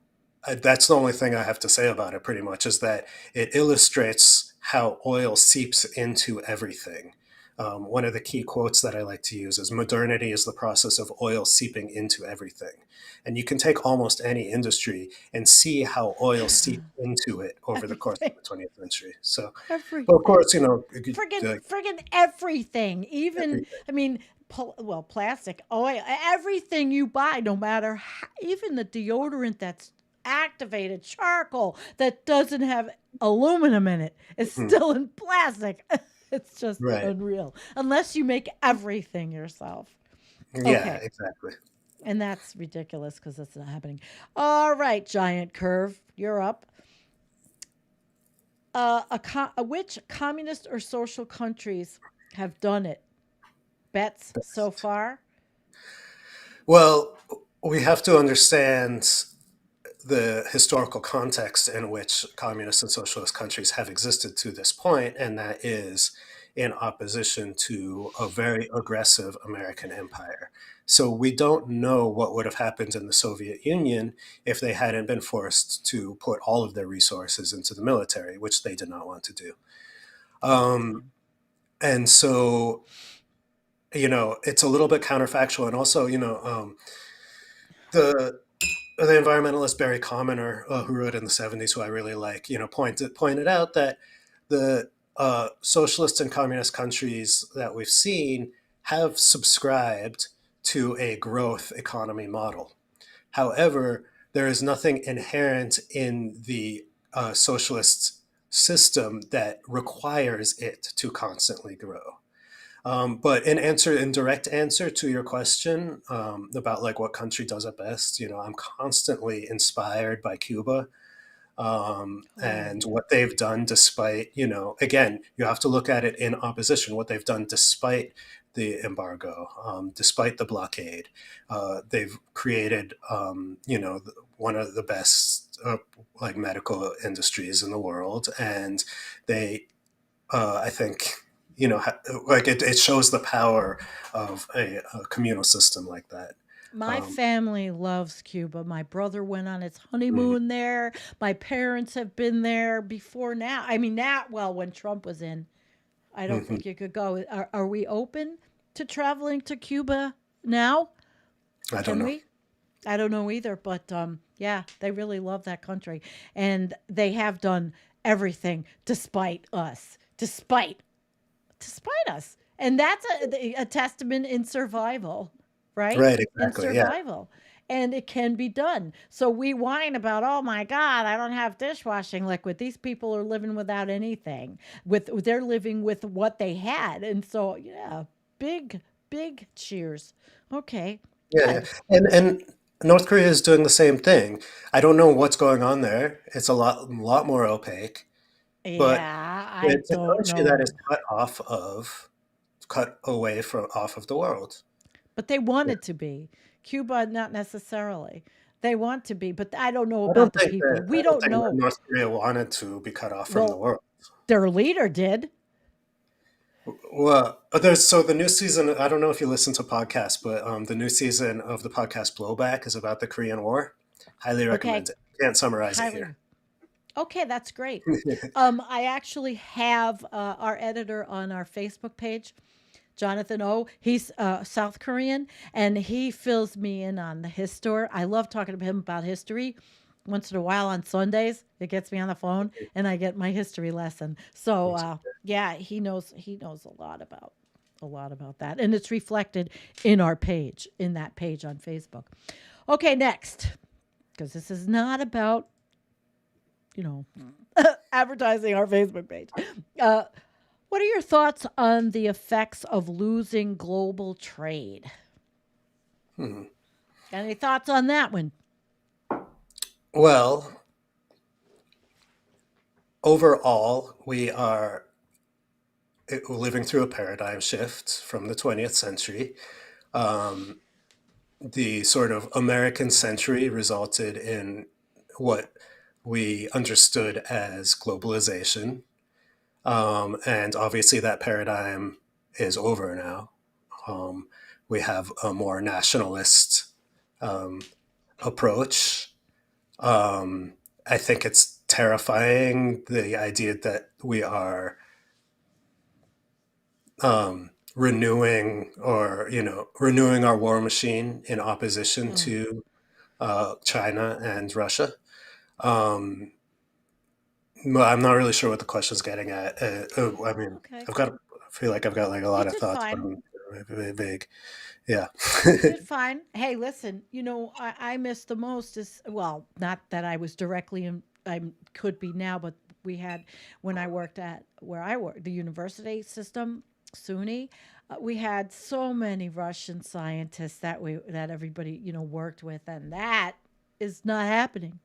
that's the only thing I have to say about it, pretty much, is that it illustrates how oil seeps into everything. One of the key quotes that I like to use is modernity is the process of oil seeping into everything. And you can take almost any industry and see how oil seeped into it over the course of everything, the 20th century. So, but of everything. course, Friggin' everything. Even, everything. I mean, well, plastic, oil, everything you buy, no matter how, even the deodorant that's activated charcoal that doesn't have aluminum in it is Mhm. still in plastic. It's just Right. unreal. Unless you make everything yourself. Yeah, Okay. exactly. And that's ridiculous because that's not happening. All right, Giant Curve, you're up. Which communist or social countries have done it? Bets so far? Well, we have to understand the historical context in which communist and socialist countries have existed to this point, and that is in opposition to a very aggressive American empire. So we don't know what would have happened in the Soviet Union if they hadn't been forced to put all of their resources into the military, which they did not want to do. Um, and so, it's a little bit counterfactual. And also, the the environmentalist Barry Commoner, who wrote in the '70s, who I really like, pointed out that the socialist and communist countries that we've seen have subscribed to a growth economy model. However, there is nothing inherent in the socialist system that requires it to constantly grow. But in direct answer to your question about like what country does it best, I'm constantly inspired by Cuba Oh, and yeah. what they've done despite, again, you have to look at it in opposition, what they've done despite the embargo, despite the blockade. They've created, one of the best like medical industries in the world, and they I think like it shows the power of a communal system like that. My Um, family loves Cuba. My brother went on his mhm, honeymoon there. My parents have been there before now. I mean, now, well, when Trump was in, I don't mhm. think you could go. Are we open to traveling to Cuba now? I don't Can know. we? I don't know either, but yeah, they really love that country, and they have done everything despite us, and that's a testament in survival, right? Right, In exactly. Yeah, survival, and it can be done. So we whine about, oh my God, I don't have dishwashing liquid. These people are living without anything. They're living with what they had, and so yeah, big cheers. Okay, yeah, yeah. good. And North Korea is doing the same thing. I don't know what's going on there. It's a lot more opaque, but Yeah, I it's a don't country that is know. cut away from off of the world. But they Yeah. wanted to be. Cuba, not necessarily. They want to be, but I don't know I don't about the think that people. I We don't don't think that know. North Korea wanted to be cut off from the Well, world. their leader did. Well, there's so the new season. I don't know if you listen to podcasts, but the new season of the podcast Blowback is about the Korean War. Highly recommend Okay, it. Can't summarize it here. highly. Okay, that's great. I actually have our editor on our Facebook page, Jonathan O. He's South Korean, and he fills me in on the history. I love talking to him about history. Once in a while on Sundays, it gets me on the phone, and I get my history lesson. So yeah, he knows a lot about that, and it's reflected in our page, in that page on Facebook. Okay, next, because this is not about you know advertising our Facebook page. Uh, what are your thoughts on the effects of losing global trade? Hmm. Got any thoughts on that one? Well, overall, we are living through a paradigm shift from the 20th century. Um, the sort of American century resulted in what we understood as globalization. And obviously, that paradigm is over now. Um, we have a more nationalist um, approach. I think it's terrifying, the idea that we are renewing, or renewing our war machine in opposition Mm, to China and Russia. Um, well, I'm not really sure what the question's getting at. I mean, okay. I feel like I've got like a You lot of did thoughts, but fine. I'm vague. Yeah. You did fine. Hey, listen, I miss the most is, well, not that I was directly in, I could be now, but we had, when I worked at where I worked, the university system, SUNY, we had so many Russian scientists that everybody, worked with, and that is not happening.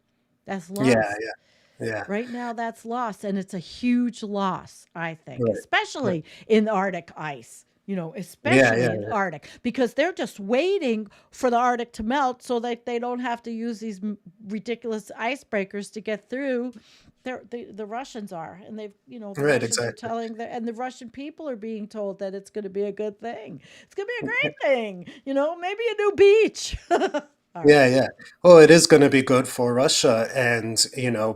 That's Yeah, lost. yeah, yeah. Right now, that's lost, and it's a huge loss, I think, Right, right. especially in the Arctic ice. Yeah, Especially yeah, in the Arctic, because they're just waiting for the Arctic to melt so that they don't have to use these ridiculous icebreakers to get through. The Russians are, and the yeah. Right, Russians are exactly. telling and the Russian people are being told that it's going to be a good thing. It's going to be a great thing. Maybe a new beach. All Yeah, right. yeah. Well, it is going to be good for Russia. And,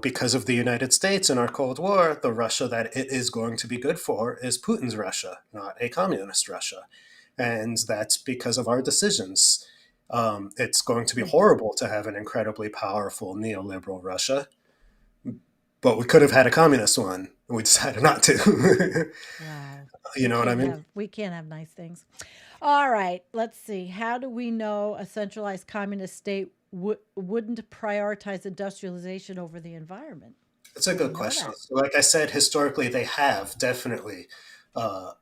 because of the United States and our Cold War, the Russia that it is going to be good for is Putin's Russia, not a communist Russia. And that's because of our decisions. It's going to be horrible to have an incredibly powerful neoliberal Russia, but we could have had a communist one. And we decided not to. Wow. You know what I mean? We can't have nice things. All right, let's see. How do we know a centralized communist state wouldn't prioritize industrialization over the environment? It's a How do we good know question. that? So, like I said, historically, they have definitely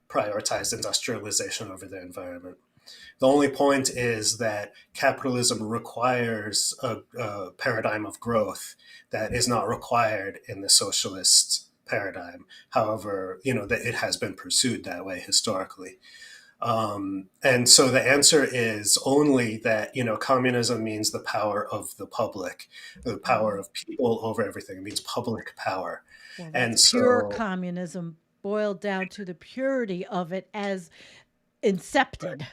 prioritized industrialization over the environment. The only point is that capitalism requires a paradigm of growth that is not required in the socialist paradigm. However, that it has been pursued that way historically. And so the answer is only that, communism means the power of the public, the power Mm. of people over everything. It means public power. Well, that's And pure so, communism boiled down to the purity of it as incepted. Yeah.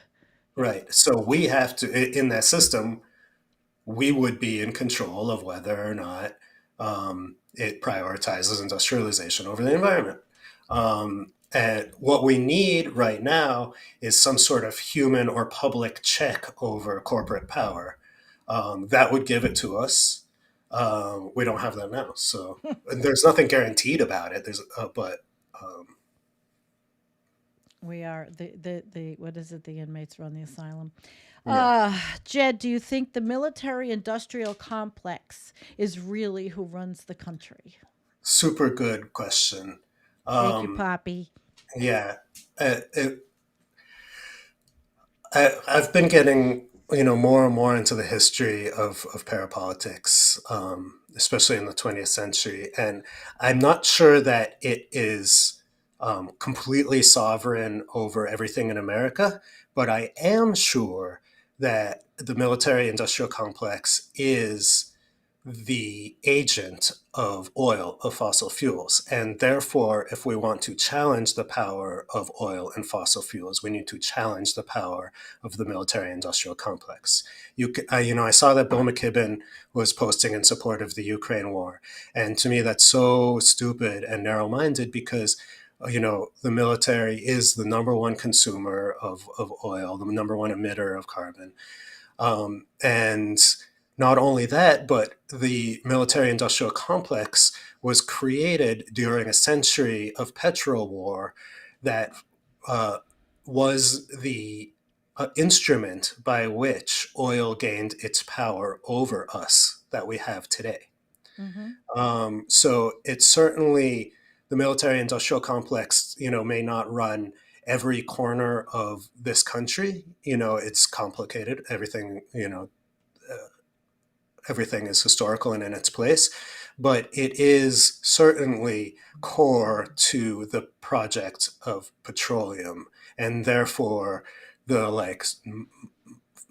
right. So we have to, in that system, we would be in control of whether or not it prioritizes industrialization over the environment. And what we need right now is some sort of human or public check over corporate power. That would give it to us. We don't have that now, so there's nothing guaranteed about it. But We are the what is it? The inmates run the asylum. yeah, Jed, do you think the military industrial complex is really who runs the country? super good question. Thank you, Um, Poppy. yeah, it, I've been getting more and more into the history of parapolitics, especially in the 20th century, and I'm not sure that it is completely sovereign over everything in America, but I am sure that the military-industrial complex is the agent of oil, of fossil fuels. And therefore, if we want to challenge the power of oil and fossil fuels, we need to challenge the power of the military industrial complex. I saw that Bill McKibben was posting in support of the Ukraine war. And to me, that's so stupid and narrow minded because the military is the number one consumer of oil, the number one emitter of carbon. And not only that, but the military industrial complex was created during a century of petrol war that uh, was the instrument by which oil gained its power over us that we have today. Mm-hmm. So it's certainly the military industrial complex, may not run every corner of this country. It's complicated. Everything is historical and in its place, but it is certainly core to the project of petroleum, and therefore the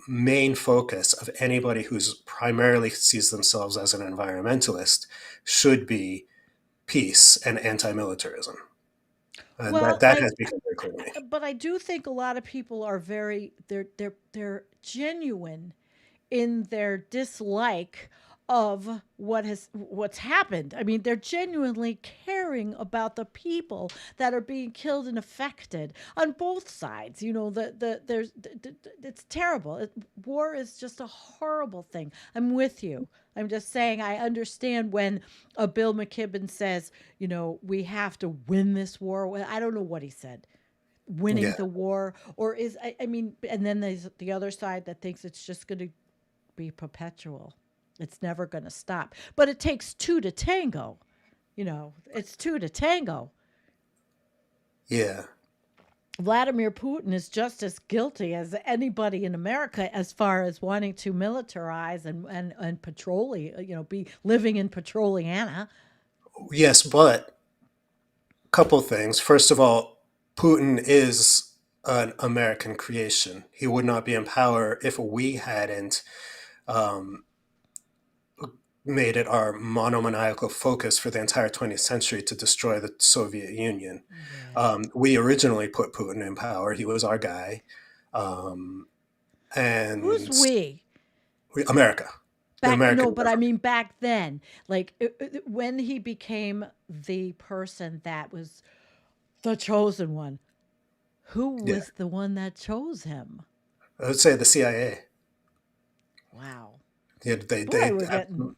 main focus of anybody who's primarily sees themselves as an environmentalist should be peace and anti-militarism, and that Well, that has become very clear to me. but I do think a lot of people are they're genuine in their dislike of what's happened. I mean, they're genuinely caring about the people that are being killed and affected on both sides. You know, it's terrible. War is just a horrible thing. I'm with you. I'm just saying I understand when a Bill McKibben says, we have to win this war. Well, I don't know what he said, winning Yeah, the war, or I mean, and then there's the other side that thinks it's just going to be perpetual. It's never going to stop. But it takes two to tango. It's two to tango. yeah. Vladimir Putin is just as guilty as anybody in America as far as wanting to militarize and petroleum, be living in petroliana. Yes, but a couple things. First of all, Putin is an American creation. He would not be in power if we hadn't um, made it our monomaniacal focus for the entire 20th century to destroy the Soviet Union. Yeah. We originally put Putin in power. He was our guy. Um, Who's and we? America, the Back American no, but I government. mean back then, like when he became the person that was the chosen one, who Yeah, was the one that chose him? I would say the CIA. Wow. Yeah, they Boy, we're have, getting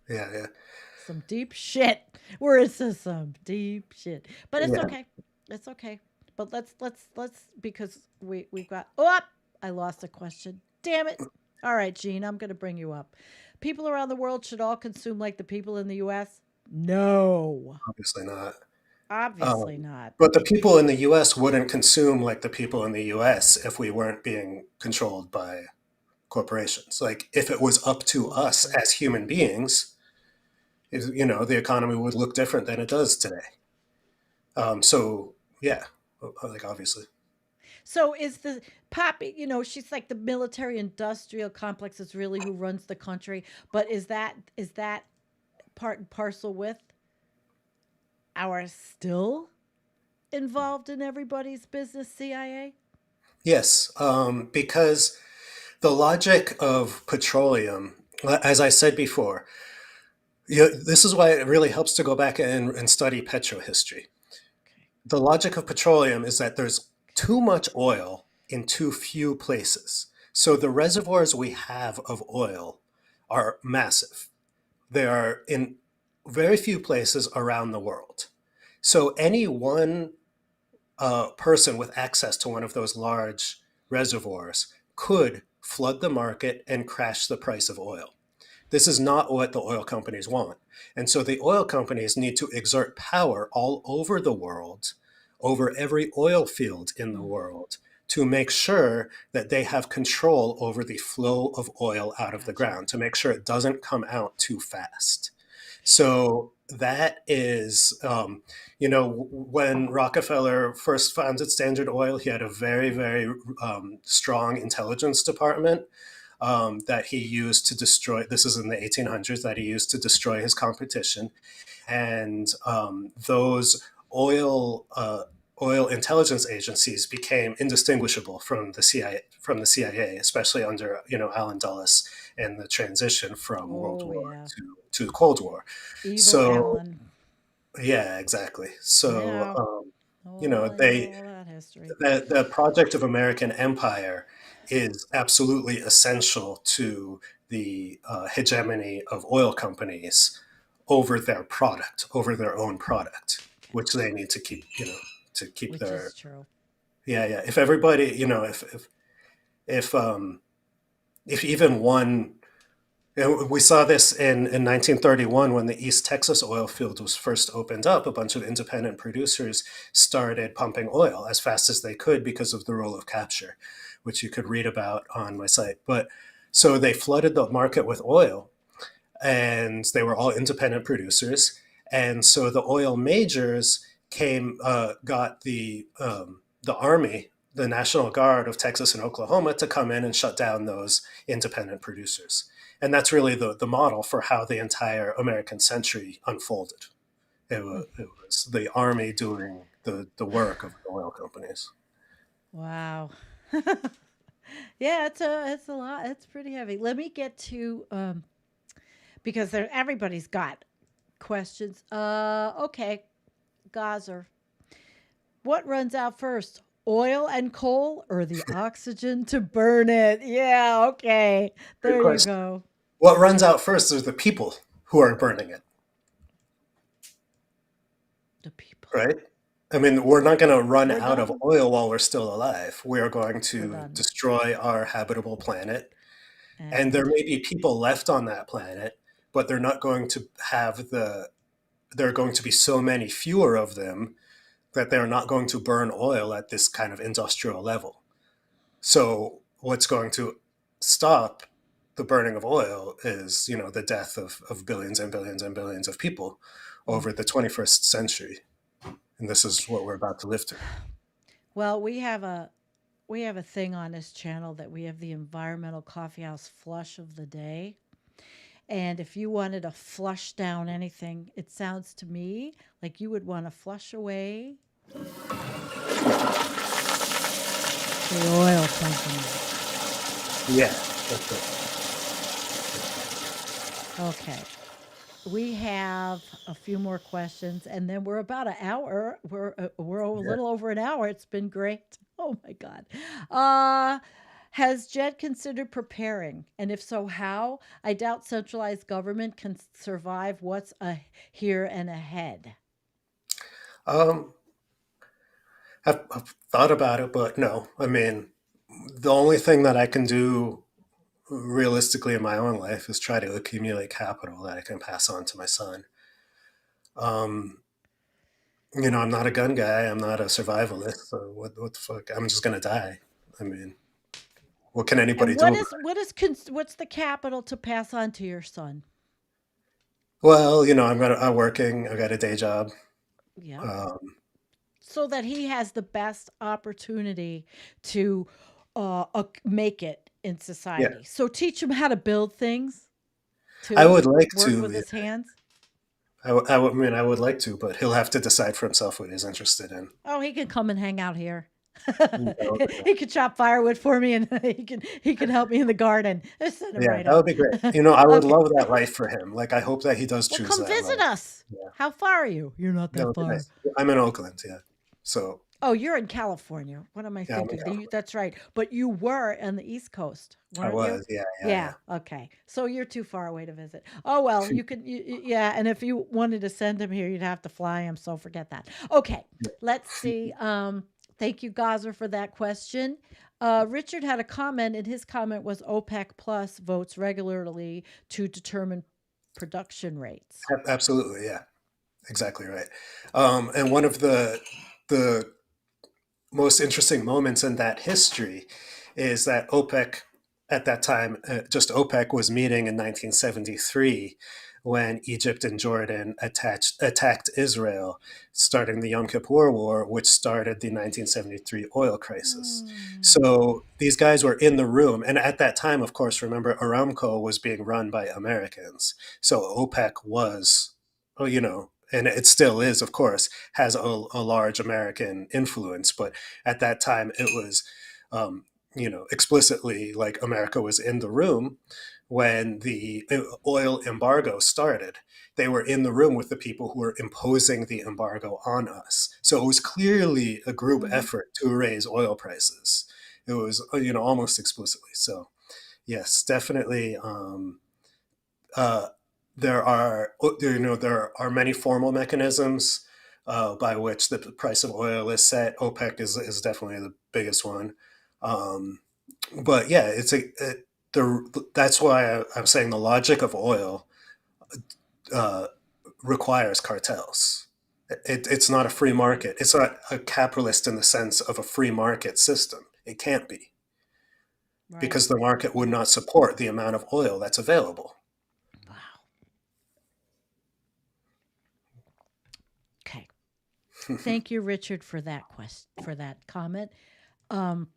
yeah, yeah, some deep shit. We're into some deep shit. But it's yeah. okay. It's okay. But let's because we've got oh I lost a question. Damn it. All right, Gene, I'm gonna bring you up. People around the world should all consume like the people in the US? No. Obviously not. Obviously Um, not. but the people in the U.S. wouldn't consume like the people in the U.S. if we weren't being controlled by corporations. Like if it was up to Well, us true. as human beings, the economy would look different than it does today. So yeah, like obviously, So is the Poppy, she's like the military industrial complex is really who runs the country, but is that part and parcel with our still involved in everybody's business CIA? yes, because the logic of petroleum, as I said before, this is why it really helps to go back and study petrohistory. Okay. The logic of petroleum is that there's too much oil in too few places. So the reservoirs we have of oil are massive. They are in very few places around the world. So any one person with access to one of those large reservoirs could flood the market and crash the price of oil. This is not what the oil companies want. And so the oil companies need to exert power all over the world, over every oil field in the Mm, world, to make sure that they have control over the flow of oil out of the gotcha. ground, to make sure it doesn't come out too fast. So that is, when Rockefeller first founded Standard Oil, he had a very, very strong intelligence department. that he used to destroy. This is in the 1800s that he used to destroy his competition, and those oil oil intelligence agencies became indistinguishable from the CIA, especially under Allen Dulles and the transition from World Oh, War yeah. to the Cold War. Evil So Allen. yeah, exactly. I So know. Oh, I know they all that history. the project of American empire is absolutely essential to the hegemony of oil companies over their own product, which they need to keep, to keep Which their, is true. yeah, yeah. If everybody, if if even one, we saw this in 1931 when the East Texas oil field was first opened up. A bunch of independent producers started pumping oil as fast as they could because of the rule of capture, which you could read about on my site. But so they flooded the market with oil, and they were all independent producers. And so the oil majors got the army, the National Guard of Texas and Oklahoma, to come in and shut down those independent producers. And that's really the model for how the entire American century unfolded. It was the army doing the work of the oil companies. Wow. Yeah, it's a lot. It's pretty heavy. Let me get to because everybody's got questions. Okay, Gazer. What runs out first? Oil and coal or the oxygen to burn it? Yeah, okay. Good There you question. go. What runs out first is the people who are burning it, The people. right? I mean, we're not going to run We're out of done. oil while we're still alive. We are going We're to done. destroy our habitable planet. And there And may be people left on that planet, but they're not going to have there are going to be so many fewer of them that they're not going to burn oil at this kind of industrial level. So what's going to stop the burning of oil is, the death of billions and billions and billions of people mm. over the 21st century. And this is what we're about to live through. Well, we have a thing on this channel that we have the environmental coffeehouse flush of the day. And if you wanted to flush down anything, it sounds to me like you would want to flush away the oil companies. Yeah, that's it. Okay. We have a few more questions, and then we're about an hour. We're a Yeah. little over an hour. It's been great. Oh my god. Uh has Jed considered preparing? And if so, how? I doubt centralized government can survive what's here and ahead. Um, I've thought about it, but no. I mean, the only thing that I can do realistically in my own life is try to accumulate capital that I can pass on to my son. Um, I'm not a gun guy. I'm not a survivalist. So what the fuck? I'm just gonna die. I mean, what can anybody And do what about is it? what's the capital to pass on to your son? Well, I'm working. I got a day job. Yep. Um, So that he has the best opportunity to make it in yeah, society. So teach him how to build things I too, would like work to. with his hands. I mean, I would like to, but he'll have to decide for himself what he's interested in. Oh, he can come and hang out here. You know, He could chop firewood for me, and he can help me in the garden. Just send him yeah, right that would up. be great. I would Okay. love that life for him. Like, I hope that he does Well, choose come that visit life. us. Yeah, How far are you? You're not that that would be far. nice. I'm in Oakland, yeah. So, Oh, you're in California. What am I yeah, I'm in thinking? California. That's right. But you were on the East Coast, I weren't you? was, yeah, yeah, Yeah. yeah. Okay. So you're too far away to visit. Oh well, you could. Yeah. And if you wanted to send him here, you'd have to fly him. So forget that. Okay. Let's see. Thank you, Gazer, for that question. Richard had a comment, and his comment was OPEC Plus votes regularly to determine production rates. Absolutely, yeah, exactly right. And one of the most interesting moments in that history is that OPEC at that time, just OPEC was meeting in 1973 when Egypt and Jordan attacked Israel, starting the Yom Kippur War, which started the 1973 oil crisis. Mm. So these guys were in the room. And at that time, of course, remember, Aramco was being run by Americans. So OPEC was, well, and it still is, of course, has a large American influence. But at that time, it was, um, explicitly like America was in the room when the oil embargo started. They were in the room with the people who were imposing the embargo on us. So it was clearly a group Hmm. effort to raise oil prices. It was, almost explicitly. So yes, definitely. Uh, there are many formal mechanisms by which the price of oil is set. OPEC is definitely the biggest one. Um, but yeah, that's why I'm saying the logic of oil uh, requires cartels. It's not a free Right. market. It's not a capitalist in the sense of a free market system. It can't be Right. because the market would Right. not support the amount of oil that's available. Wow. Okay. Thank you, Richard, for that for that comment. Um,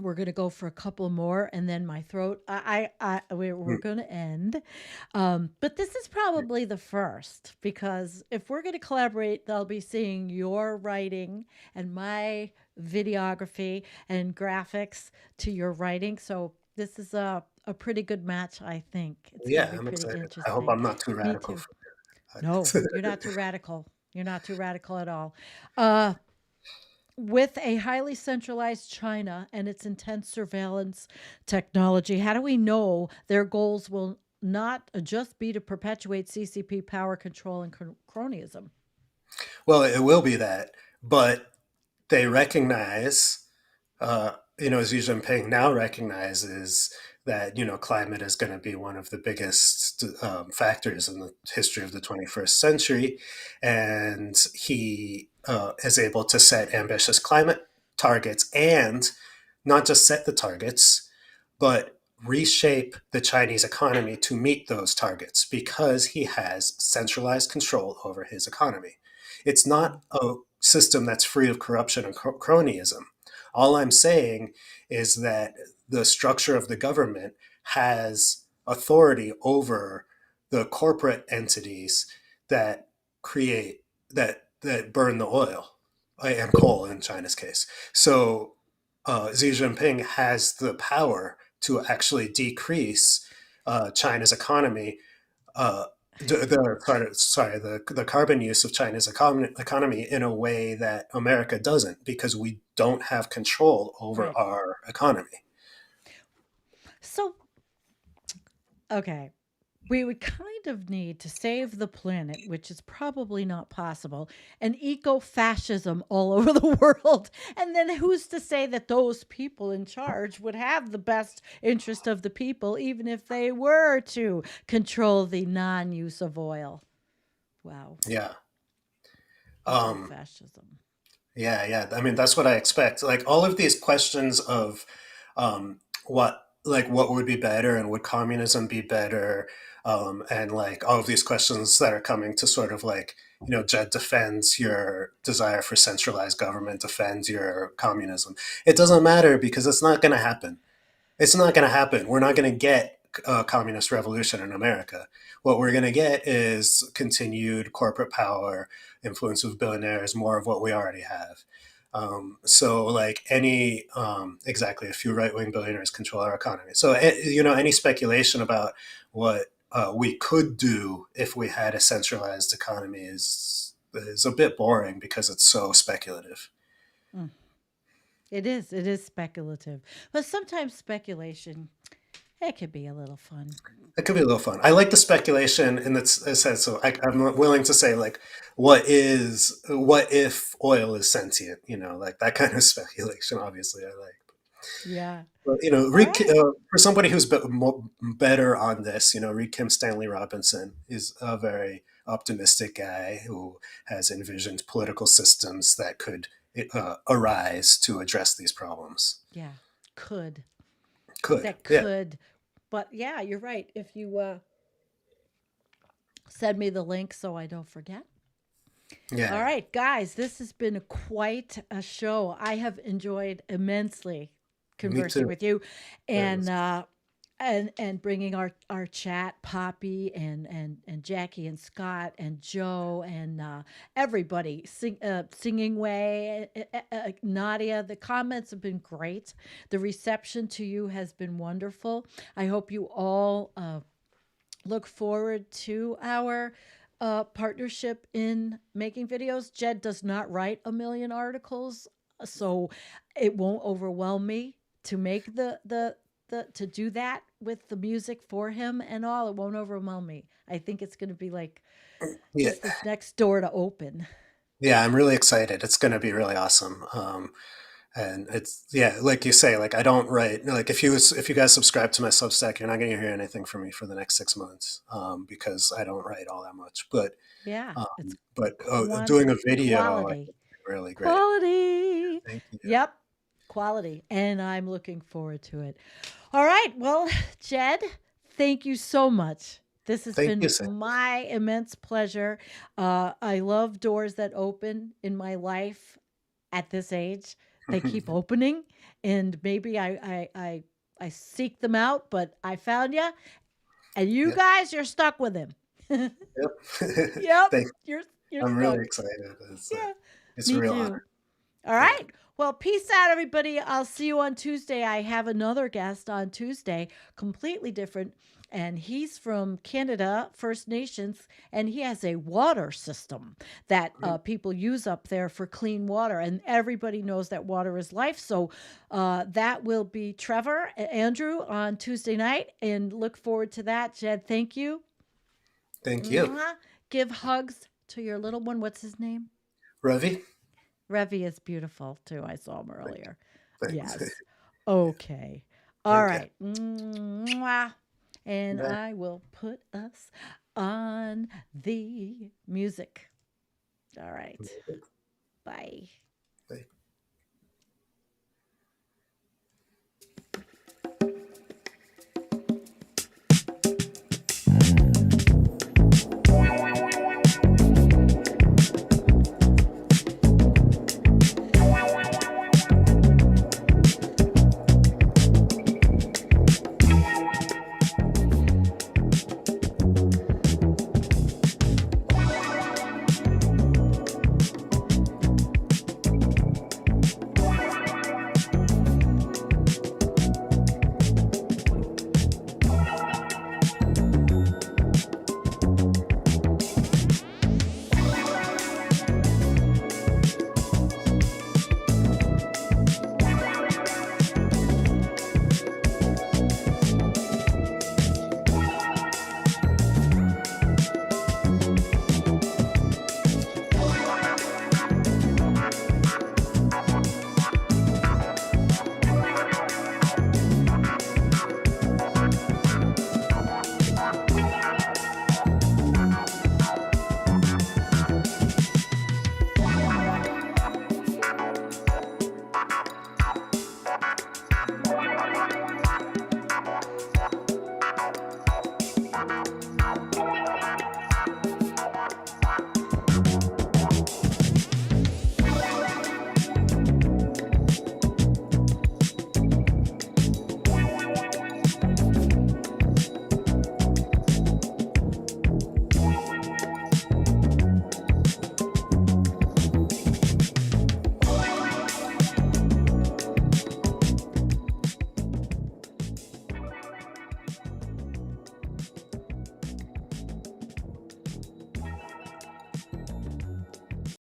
we're going to go for a couple more, and then my throat. We're going to end. But this is probably the first because if we're going to collaborate, they'll be seeing your writing and my videography and graphics to your writing. So this is a pretty good match, I think. It's going to Yeah, be I'm pretty excited. I hope interesting. I'm not too Me radical too. for No, it. you're not too radical. You're not too radical at all. Uh, with a highly centralized China and its intense surveillance technology, how do we know their goals will not just be to perpetuate CCP power control and cronyism? Well, it will be that, but they recognize, as Xi Jinping now recognizes that, climate is going to be one of the biggest factors in the history of the 21st century. And he is able to set ambitious climate targets and not just set the targets, but reshape the Chinese economy to meet those targets because he has centralized control over his economy. It's Mm. not a system that's free of corruption and cronyism. All I'm saying is that the structure of the government has authority over the corporate entities that create that burn the oil and coal in China's case. So Xi Jinping has the power to actually decrease China's economy, uh, the carbon use of China's economy in a way that America doesn't because we don't have control over Right. our economy. So, okay. We would kind of need to save the planet, which is probably not possible, and eco fascism all over the world. And then who's to say that those people in charge would have the best interest of the people, even if they were to control the non use of oil? Wow. Yeah. Eco Um, fascism. Yeah, yeah. I mean, that's what I expect. Like all of these questions of what would be better and would communism be better? And like all of these questions that are coming to sort of like, Jed defends your desire for centralized government, defends your communism. It doesn't matter because it's not going to happen. It's not going to happen. We're not going to get a communist revolution in America. What we're going to get is continued corporate power, influence of billionaires, more of what we already have. So, like exactly, a few right wing billionaires control our economy. So, any speculation about what we could do if we had a centralized economy is a bit boring because it's so speculative. Mm. It is. It is speculative. But sometimes speculation, it could be a little fun. It could be a little fun. I like the speculation in that sense. So I'm willing to say, like, what if oil is sentient? Like that kind of speculation. Obviously, I like. Yeah. But, All right. For somebody who's better on this, read Kim Stanley Robinson is a very optimistic guy who has envisioned political systems that could arise to address these problems. Yeah. Could. Could, That yeah, could. But yeah, you're right. If you Send me the link so I don't forget. All Yeah, right, guys, this has been quite a show. I have enjoyed immensely me conversing too. with you, It and was, bringing our chat, Poppy and Jackie and Scott and Joe and everybody singing way, Nadia. The comments have been great. The reception to you has been wonderful. I hope you all look forward to our partnership in making videos. Jed does not write a million articles, so it won't overwhelm me to make the to do that with the music for him and all. It won't overwhelm me. I think it's going to be like yeah, just this next door to open. yeah. I'm really excited. It's going to be really awesome. And it's yeah, like you say, like I don't write like if you guys subscribe to my Substack, you're not going to hear anything from me for the next 6 months because I don't write all that much. Yeah, it's But doing a video, I think, quality. would be really great. Quality. Thank you. Yep, quality. And I'm looking forward to it. All right. Well, Jed, thank you so much. This has Thank you, been Sam. my immense pleasure. I love doors that open in my life at this age. They keep opening, and maybe I seek them out, but I found you, and you Yeah. guys, you're stuck with him. Yep. Yep, Thank. you're I'm really stuck. excited. Yeah, It's a me real too. honor. All Yeah. right. Well, peace out, everybody. I'll see you on Tuesday. I have another guest on Tuesday, completely different. And he's from Canada, First Nations, and he has a water system that people use up there for clean water. And everybody knows that water is life. So that will be Trevor, Andrew on Tuesday night. And look forward to that. Jed, thank you. Thank you, Mwah. Give hugs to your little one. What's his name? Ravi. Revi is beautiful too. I saw him Thank earlier. you. Thanks. Yes. Okay. All Okay. right. Mwah. And Bye. I will put us on the music. All right. Bye. Bye.